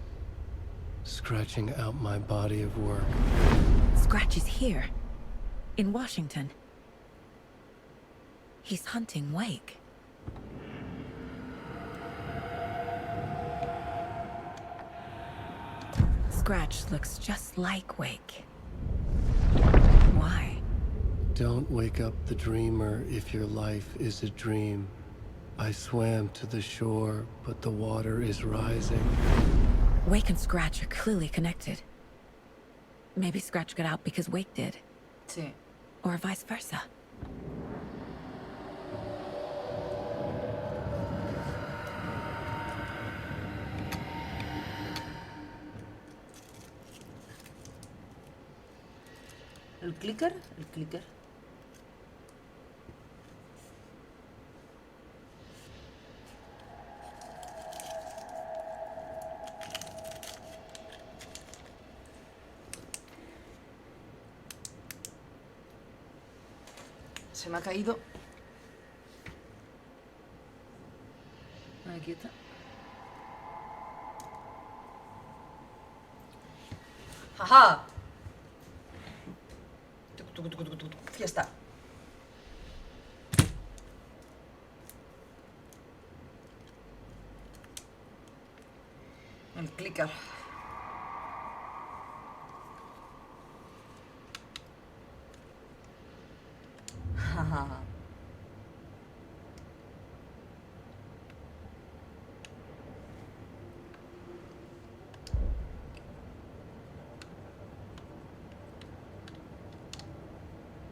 Scratching out my body of work. Scratch is here. In Washington. He's hunting Wake. Scratch looks just like Wake. Why? Don't wake up the dreamer if your life is a dream. I swam to the shore, but the water is rising. Wake and Scratch are clearly connected. Maybe Scratch got out because Wake did. Sí. Or vice versa. ¿El clicker? El clicker. Se me ha caído. Aquí está. ¡Ajá! Ya está. El clicker.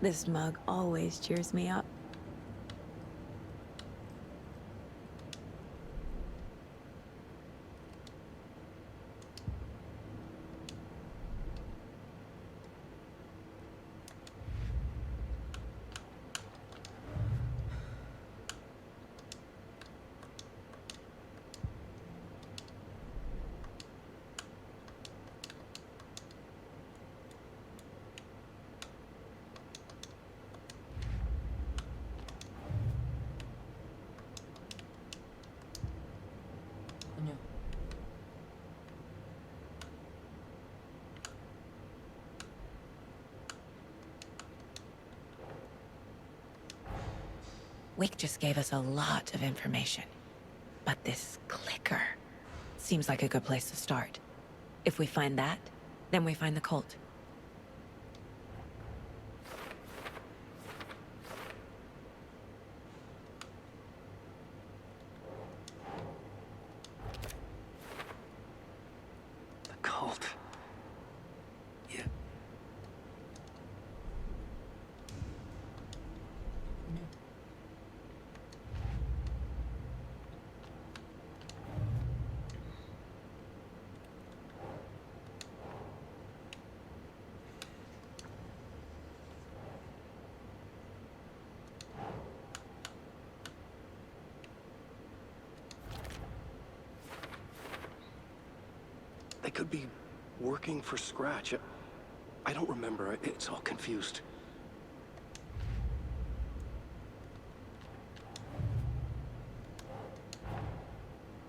This mug always cheers me up. Coño. Wake just gave us a lot of information. But this clicker seems like a good place to start. If we find that, then we find the cult. The cult. Yeah. They could be working for Scratch. I don't remember. It's all confused.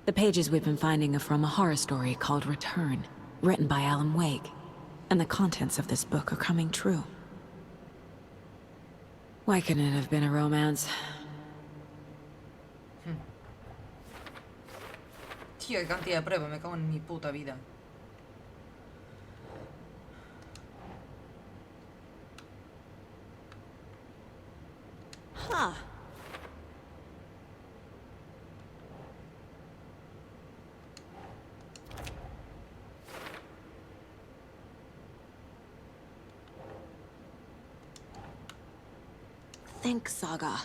The pages we've been finding are from a horror story called Return, written by Alan Wake. And the contents of this book are coming true. Why couldn't it have been a romance? Tío, qué cantidad de pruebas, me cago en mi puta vida. Huh. Think, Saga.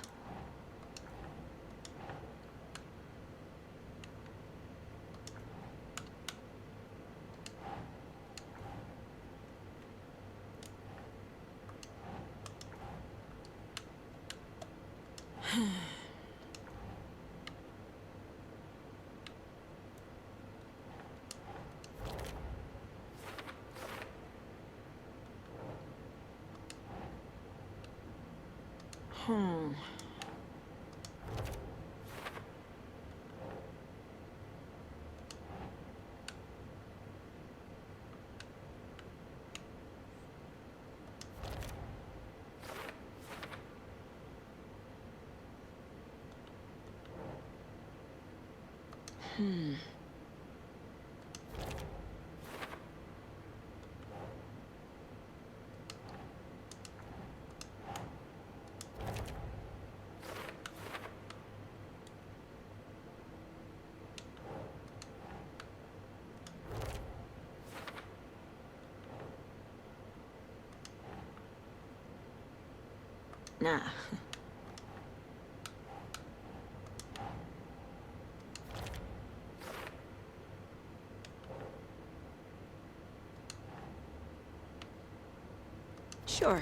Nah. Sure.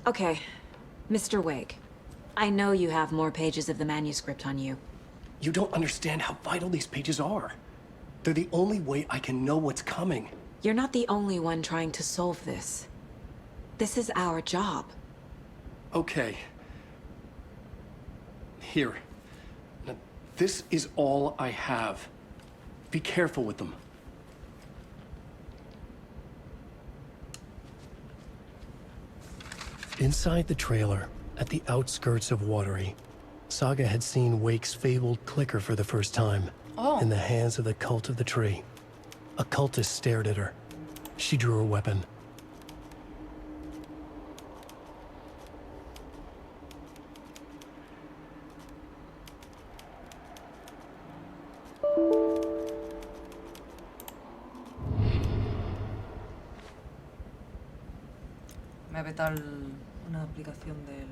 Okay, Mr. Wake. I know you have more pages of the manuscript on you. You don't understand how vital these pages are. They're the only way I can know what's coming. You're not the only one trying to solve this. This is our job. Okay. Here. Now, this is all I have. Be careful with them. Inside the trailer, at the outskirts of Watery, Saga had seen Wake's fabled clicker for the first time. Oh. In the hands of the Cult of the Tree. A cultist stared at her. She drew her weapon. Me ha petado una aplicación del...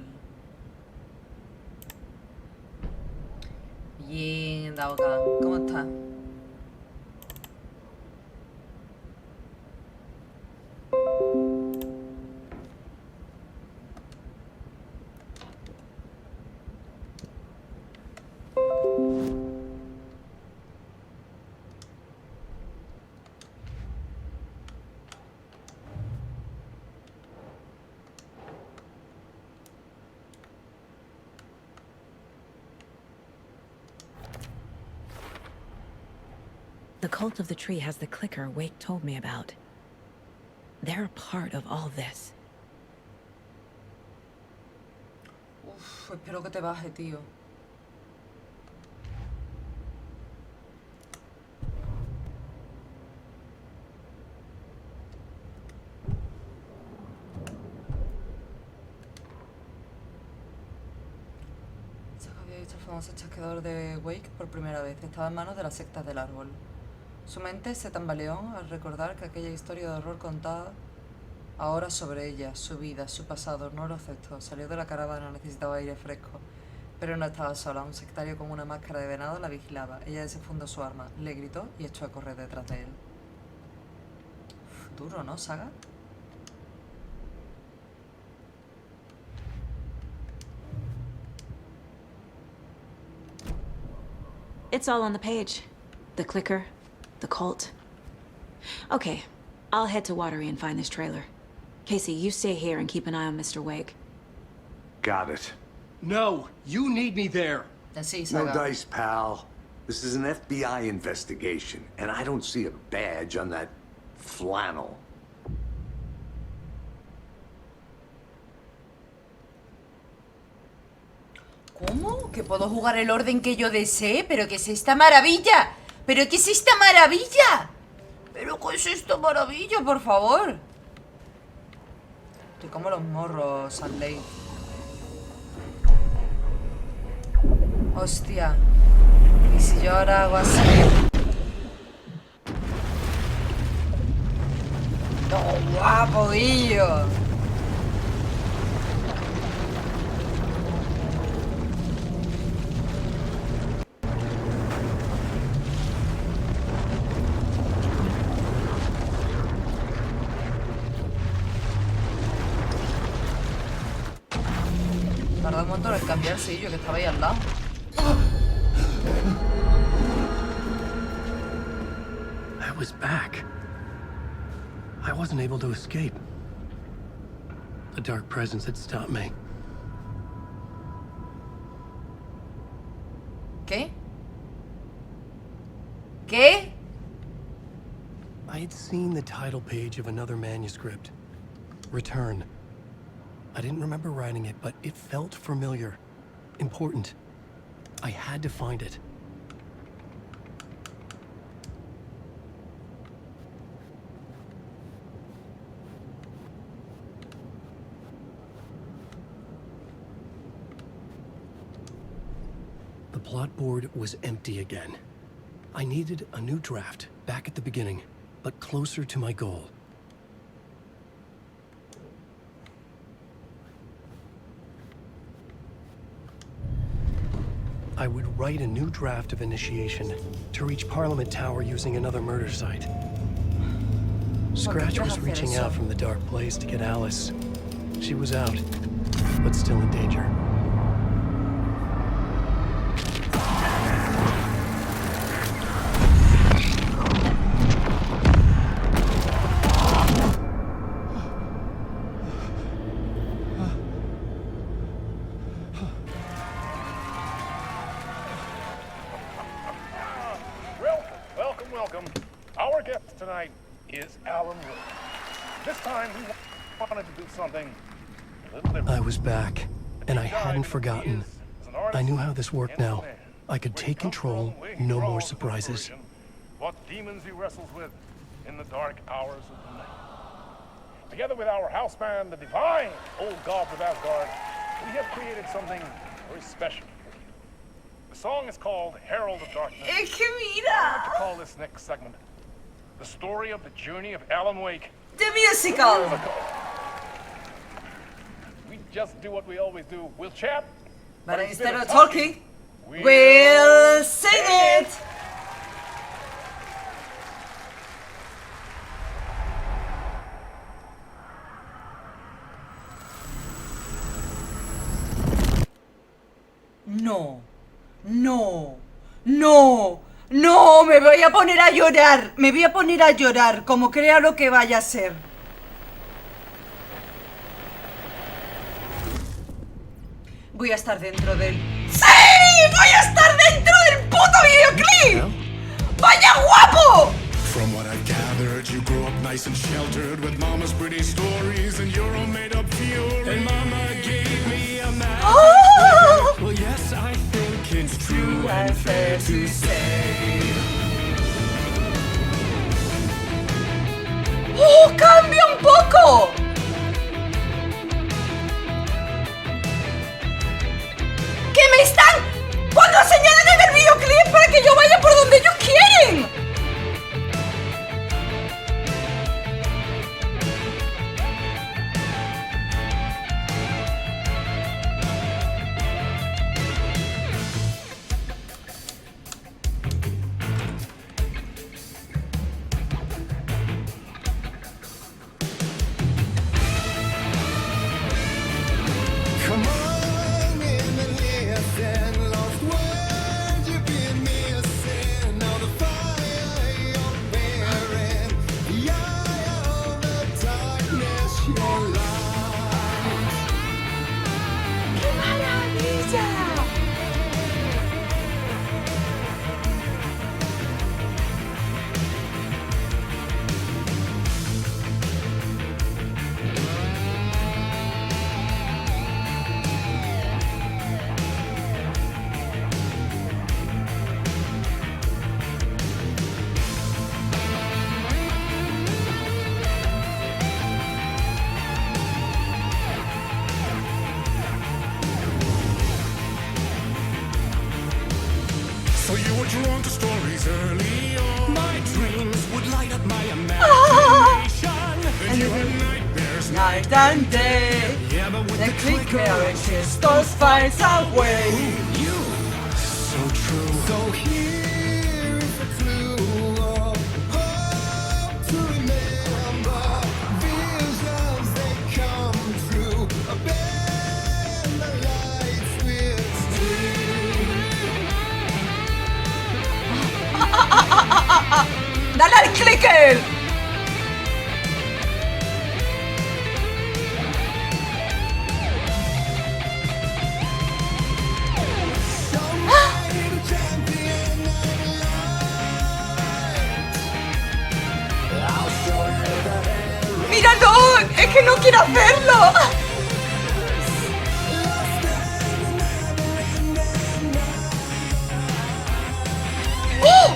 Bien, Daoka. ¿Cómo está? The Cult of the Tree has the clicker Wake told me about. They're a part of all this. Uf, espero que te baje, tío. Saga había visto el famoso chasqueador de Wake por primera vez. Estaba en manos de las sectas del árbol. Su mente se tambaleó al recordar que aquella historia de horror contada Ahora sobre ella, su vida, su pasado, no lo aceptó. Salió de la caravana, necesitaba aire fresco. Pero no estaba sola, un sectario con una máscara de venado la vigilaba. Ella desenfundó su arma, le gritó y echó a correr detrás de él. Duro, ¿no, Saga? It's all on the page. The clicker, the cult. Okay, I'll head to Watery and find this trailer. Casey, you stay here and keep an eye on Mr. Wake. Got it. No, you need me there. Sí, No Saga. dice, pal. This is an FBI investigation, and I don't see a badge on that flannel. ¿Cómo? ¿Que puedo jugar el orden que yo desee? ¿Pero qué es esta maravilla? ¿Pero qué es esta maravilla? ¿Pero qué es esta maravilla, por favor? Estoy como los morros, Sanley. Hostia. ¿Y si yo ahora hago así? ¡No, guapo, Guillo! Tardó un montón en cambiarse, yo que estaba ahí al lado. I was back. I wasn't able to escape. A dark presence had stopped me. ¿Qué? ¿Qué? I had seen the title page of another manuscript. Return. I didn't remember writing it, but it felt familiar. Important. I had to find it. The plot board was empty again. I needed a new draft, back at the beginning, but closer to my goal. I would write a new draft of initiation to reach Parliament Tower using another murder site. Scratch was reaching out from the dark place to get Alice. She was out, but still in danger. Welcome. Our guest tonight is Alan Wake. This time we wanted to do something a little different. I was back, and I hadn't forgotten. I knew how this worked now. I could take control, no more surprises. What demons he wrestles with in the dark hours of the night. Together with our house band, the divine old gods of Asgard, we have created something very special for you. The song is called Herald of Darkness. ¡Es que I'd mira! like to call this next segment the story of the journey of Alan Wake. ¡The musical! We just do what we always do. We'll chat. But instead of talking, talking, we'll sing it! No, no, no, no, me voy a poner a llorar, me voy a poner a llorar, como crea lo que vaya a ser. Voy a estar dentro del... ¡Sí! ¡Voy a estar dentro del puto videoclip! ¡Vaya guapo! From what I've gathered, you grew up nice and sheltered with mama's pretty stories and your own made-up fury. And mama gave me a man. ¡Oh! Well, yes, I think it's true and fair to say. ¡Oh, cambia un poco! ¡Que me están... cuando señalan en el videoclip para que yo vaya por donde ellos quieren! ¡Qué maravilla! So you were drawn to stories early on. My dreams would light up my imagination. And you had nightmares Night and day, Yeah, but with the the clicker and kiss those fights away. you, so true. So here is a clue of hope to remember. Visions they come true. Bend the lights with ¡Dale al clicker! ¡Míralo! ¡Es que no quiero hacerlo! ¡Oh!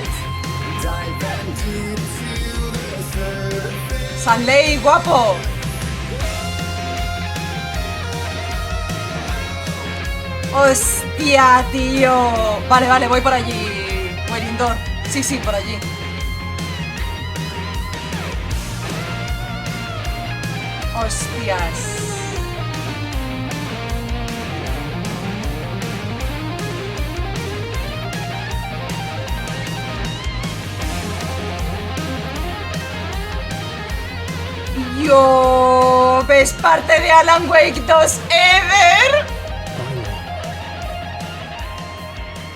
¡Sanley, guapo! ¡Hostia, tío! Vale, vale, voy por allí. Voy indoor. Sí, sí, por allí. ¡Hostias! Yo, ¿ves parte de Alan Wake 2 Ever?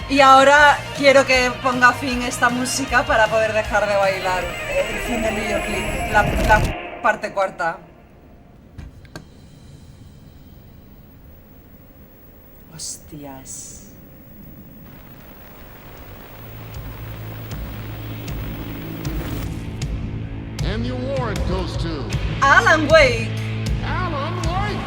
Y ahora quiero que ponga fin esta música para poder dejar de bailar el fin del videoclip, la parte cuarta. Hostias. And the award goes to Alan Wake. Alan Wake.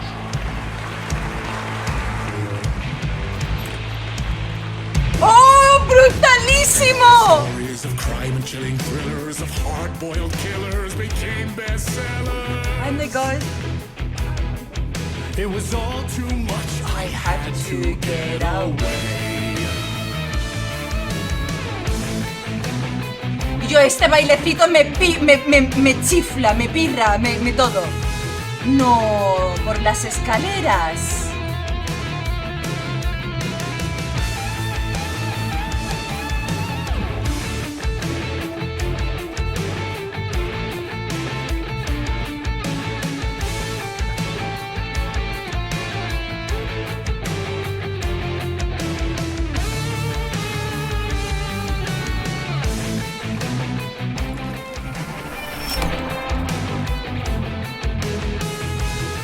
¡Oh, brutalísimo! stories of crime and chilling thrillers of hard-boiled killers became bestsellers. And the guy. It was all too much. I had to get away. Yo este bailecito me chifla, me pirra, me todo. No, por las escaleras.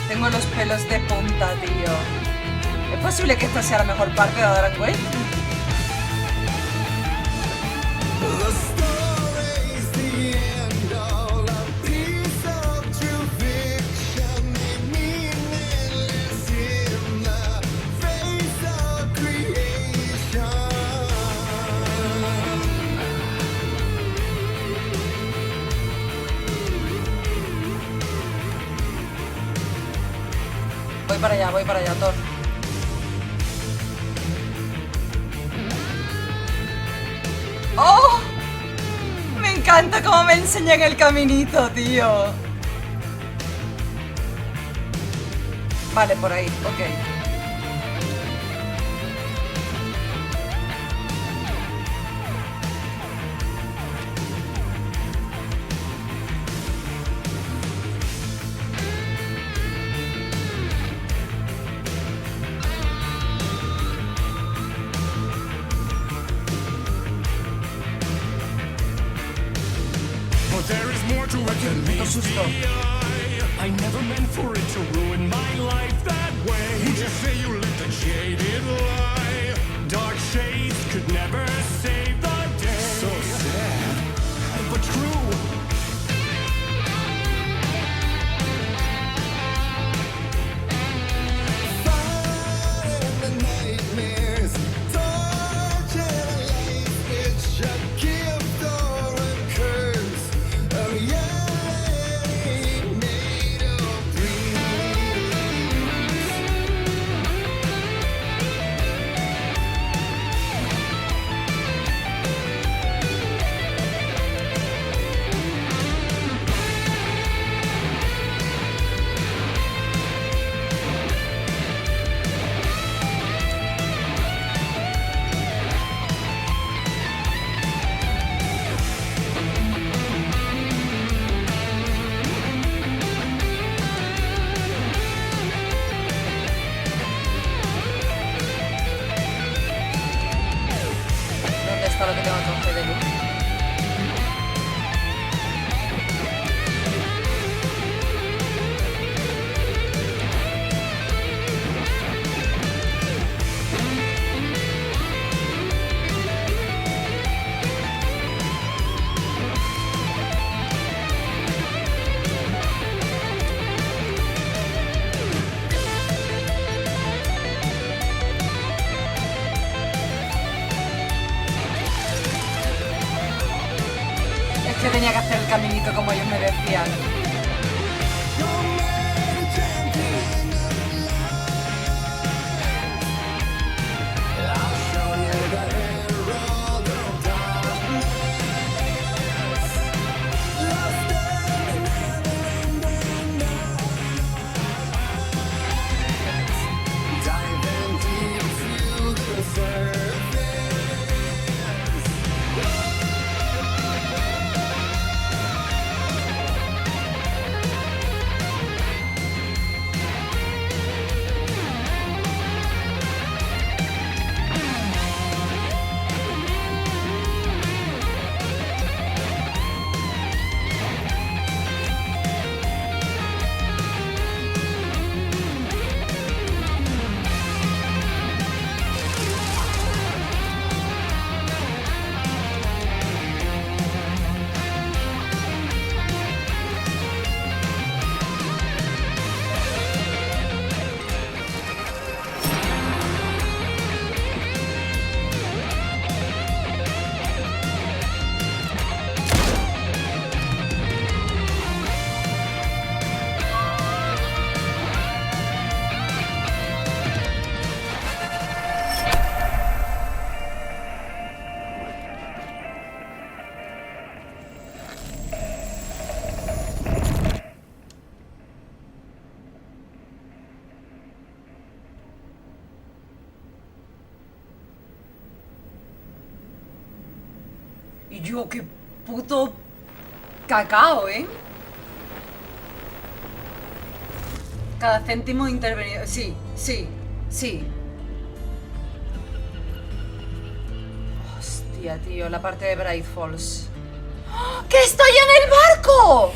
Tengo los pelos de punta, tío. ¿Es posible que esta sea la mejor parte de Alan Wake? The story's the end, all a piece of true fiction, made meaningless in the face of creation. Voy para allá, Thor. ¡Oh! Me encanta cómo me enseñan el caminito, tío. Vale, por ahí, ok. But there is more to it than meets the eye. I never meant for it to ruin my life that way. You just say you let the jaded lie. Dark shades could never save the day. So sad, but true. Fighting the nightmares, torture life. It's a gift or a curse. Oh yeah. ¿Dónde está lo que tengo que hacer de luz? Que tenía que hacer el caminito como ellos me decían. Y yo, qué puto cacao, ¿eh? Cada céntimo intervenido. Sí, sí, sí. Hostia, tío, la parte de Bright Falls. ¡Oh! ¡Que estoy en el barco!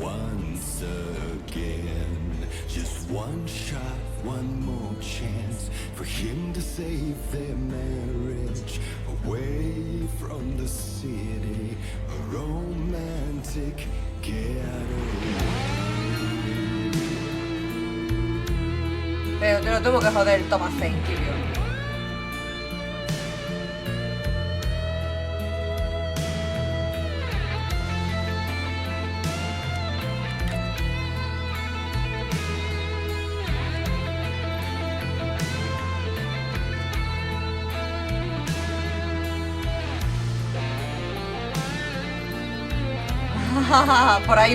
Once again, just one shot, one more chance for him to save their marriage away from the city, a romantic getaway. Pero te lo tuvo que joder Thomas Zane, tío.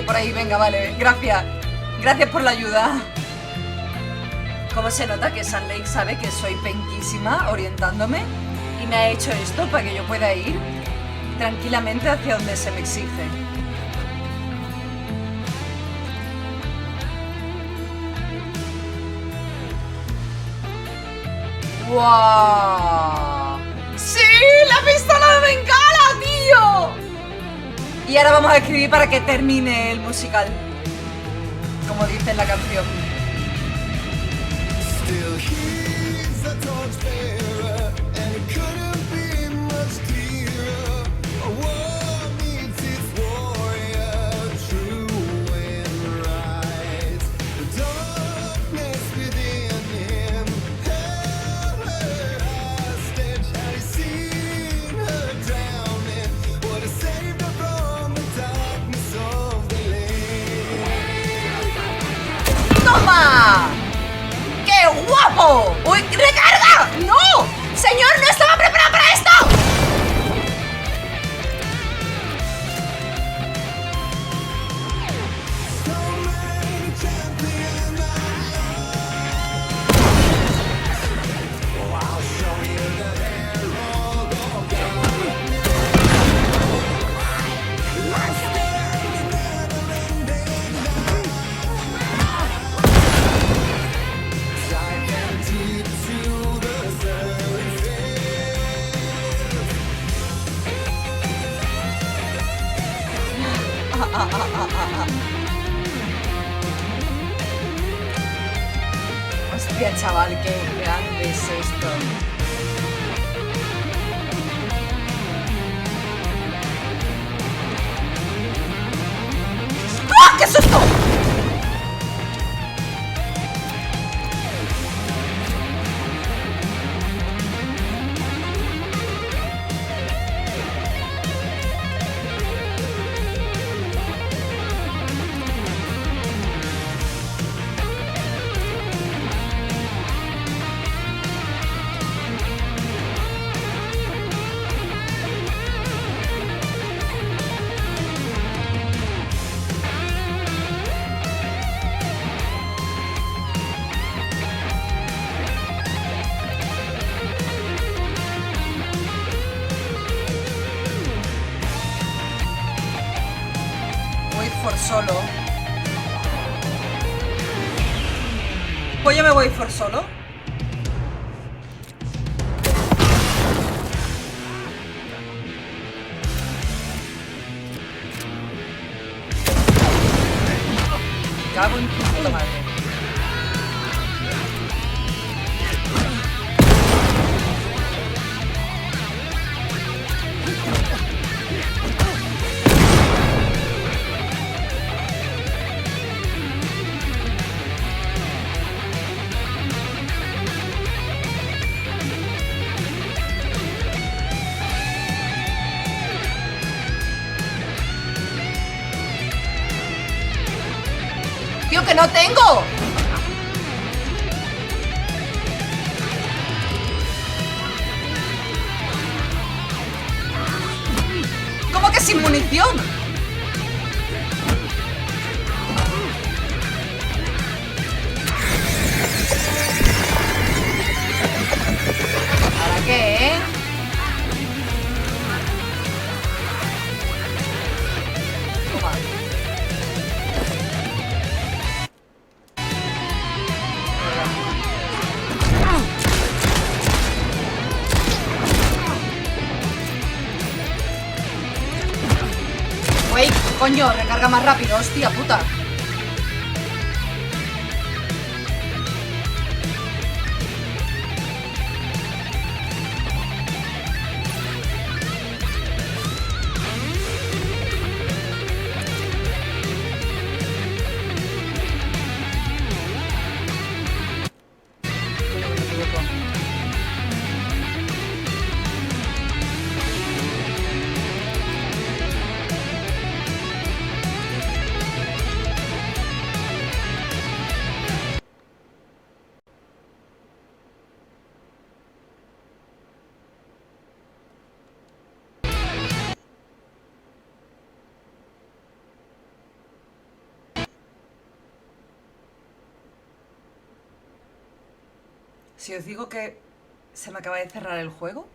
Por ahí, venga, vale, gracias. Gracias por la ayuda. ¿Cómo se nota que Sun Lake sabe que soy penquísima orientándome? Y me ha hecho esto para que yo pueda ir tranquilamente hacia donde se me exige. ¡Wow! ¡Sí! ¡La pistola de Bengala, tío! Y ahora vamos a escribir para que termine el musical. Como dice en la canción. Still he's a torchbearer, and it couldn't be much clearer. A war meets its warrior, true and right. The darkness within him held her hostage. Had he seen her drowning, would have saved her from the darkness of the lake. ¡Toma! ¡Qué guapo! ¡Uy! ¡Recarga! ¡No! ¡Señor, no estaba preparado para esto! Hostia, chaval, qué grande es esto. ¡Ah! ¡Qué susto! Voy for solo. Pues yo me voy for solo. Cago en tu puta madre. ¡Tío, que no tengo! ¿Cómo que sin munición? ¿Para qué, Toma. Wey, coño, recarga más rápido, hostia puta. Si os digo que se me acaba de cerrar el juego.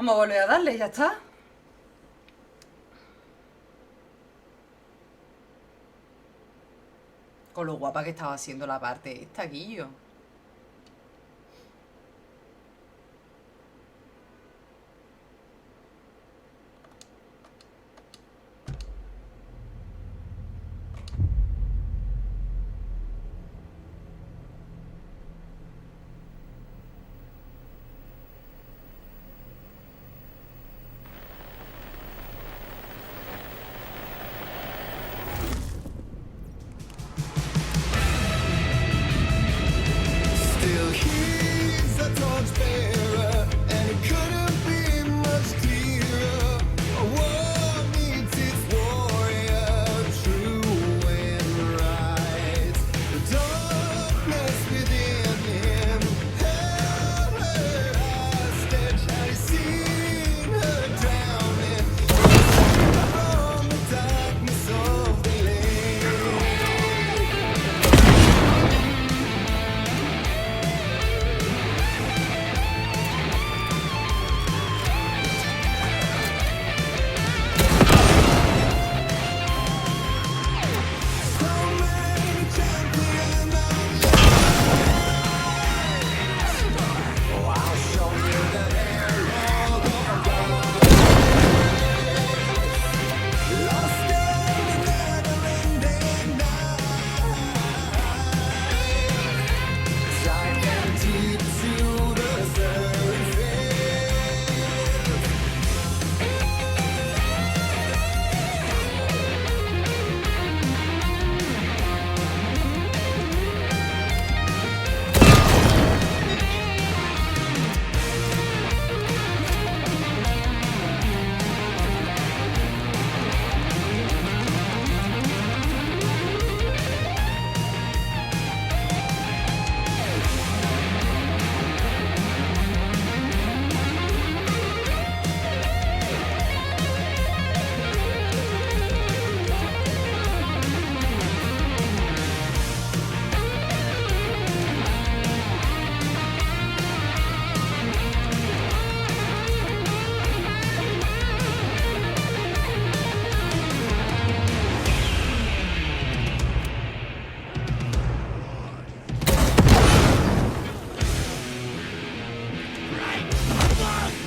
Vamos a volver a darle, ya está. Con lo guapa que estaba haciendo la parte esta, Guillo. Still he's a torchbearer, and it couldn't be much clearer. A war needs its warrior, true and right. The darkness within him held her hostage. Had he seen her drowning? From the darkness of the lake.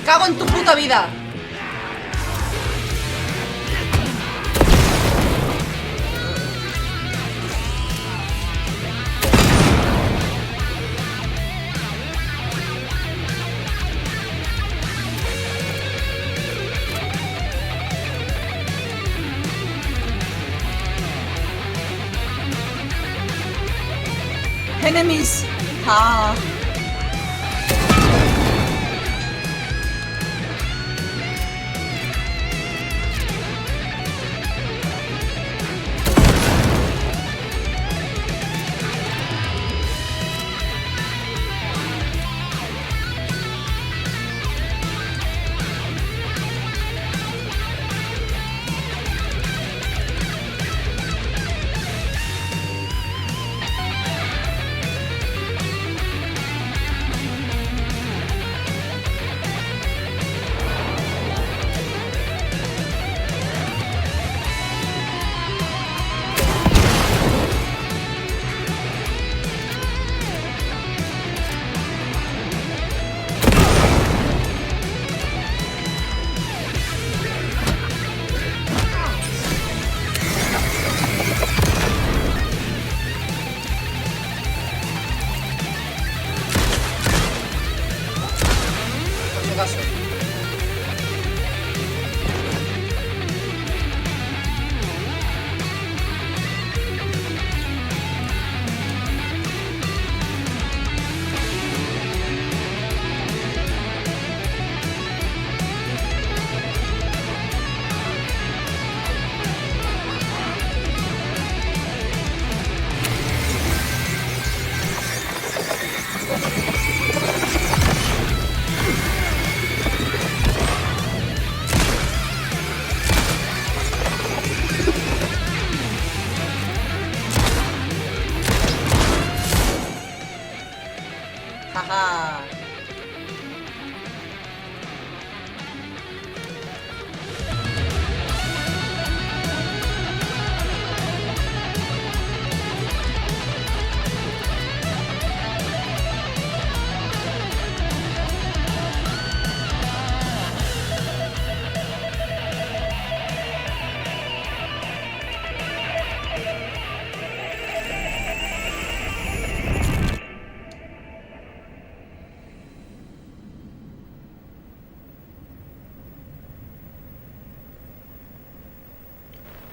¡Cago en tu puta vida! Enemies. Ah.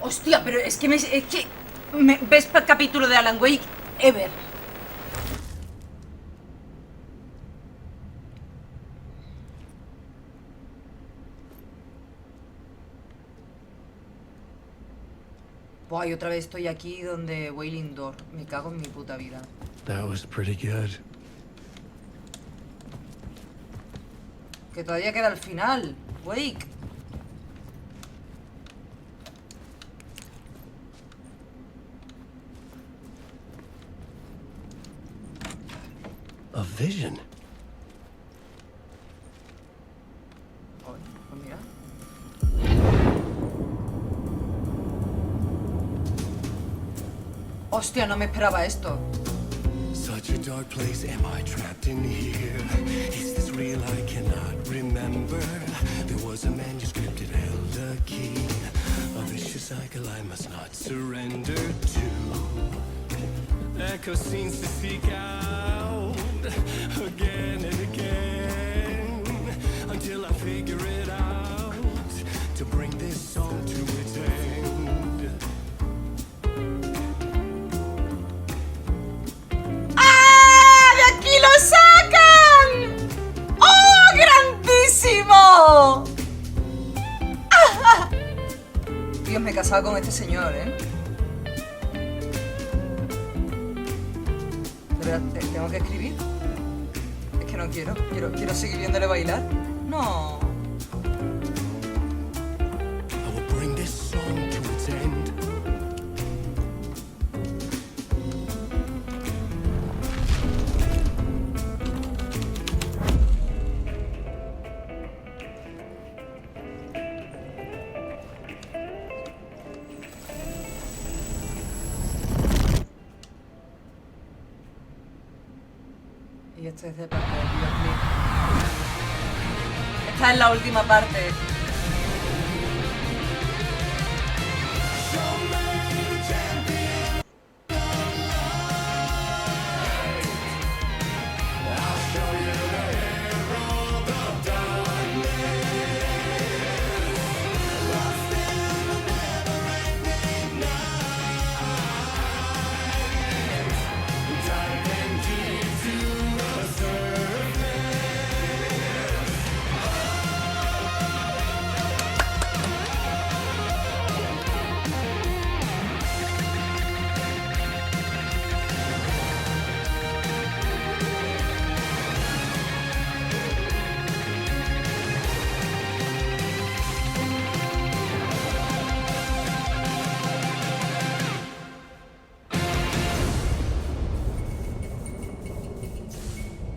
Hostia, pero es que ves para capítulo de Alan Wake ever. Buah, y otra vez estoy aquí donde Wailing Door. Me cago en mi puta vida. That was pretty good. Que todavía queda el final. Wake. A vision. Pues mira. Hostia, no me esperaba esto. Such a dark place, am I trapped in here? Is this real? I cannot remember. There was a manuscript, it held a key. A vicious cycle I must not surrender to. Echo scenes to seek out again and again until I figure it out to bring this song to its end. ¡Ah! ¡De aquí lo sacan! ¡Oh, grandísimo! ¡Ah! Dios, me he casado con este señor, ¿eh? ¿De verdad tengo que escribir? Es que no quiero. Quiero seguir viéndole bailar. No. I will bring this song to its end. Y esto es de parte del videoclip. Esta es la última parte.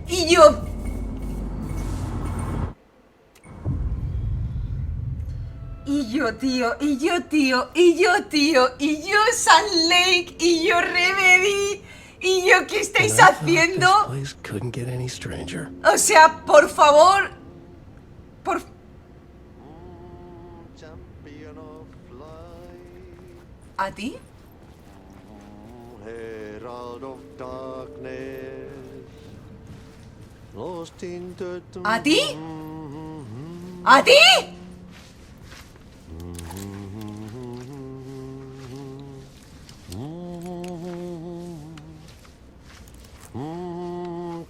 Y yo... Y yo Sun Lake, y yo Remedy, y yo ¿qué estáis And I thought haciendo? This place couldn't get any stranger. O sea, por favor, por... Champion of light, ¿A ti? herald of darkness, lost in the ¿A ti? ¿A ti?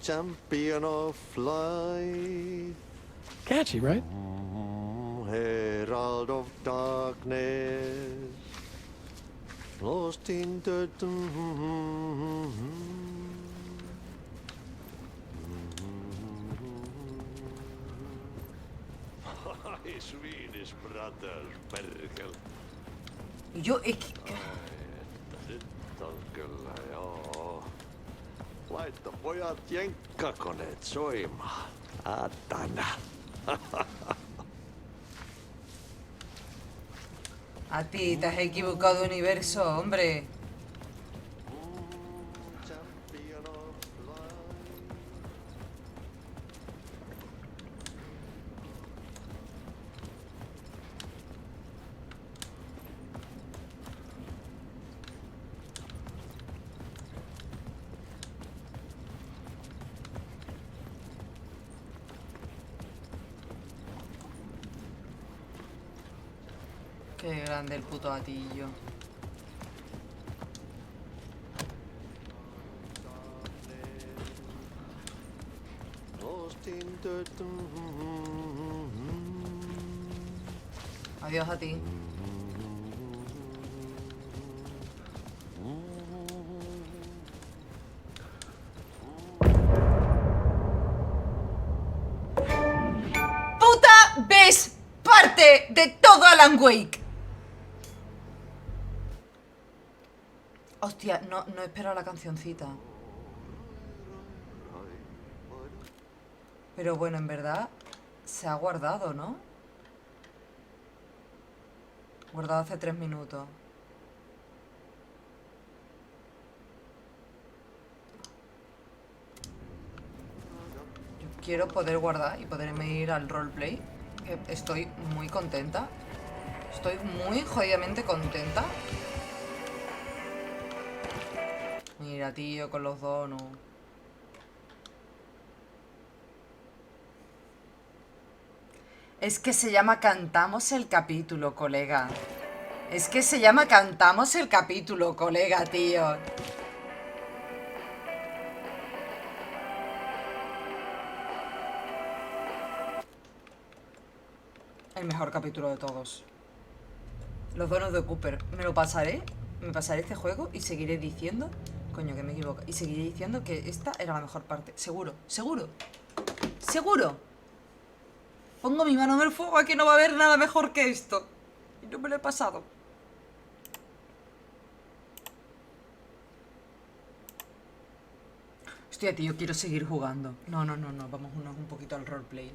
champion of light, Catchy, right? herald of darkness, lost in the Swedish brothers, perkele. Y yo, es que... Nyt on kyllä, joo. Laita pojat jenkkakoneet soimaan. Atana. A ti, te has equivocado de universo, hombre. Champion of light. Qué grande el puto gatillo. Adiós a ti. ¡Puta ves parte de todo Alan Wake! Hostia, no he esperado la cancioncita. Pero bueno, en verdad se ha guardado, ¿no? Guardado hace 3 minutos. Yo quiero poder guardar y poderme ir al roleplay. Que estoy muy contenta. Estoy muy jodidamente contenta. Mira, tío, con los donuts. Es que se llama Cantamos el capítulo, colega. Es que se llama Cantamos el capítulo, colega, tío. El mejor capítulo de todos. Los donuts de Cooper. Me pasaré este juego y seguiré diciendo... Coño, que me equivoco. Y seguiré diciendo que esta era la mejor parte. Seguro, seguro. Seguro. Pongo mi mano en el fuego, aquí no va a haber nada mejor que esto. Y no me lo he pasado. Hostia, tío, quiero seguir jugando. No, vámonos un poquito al roleplay.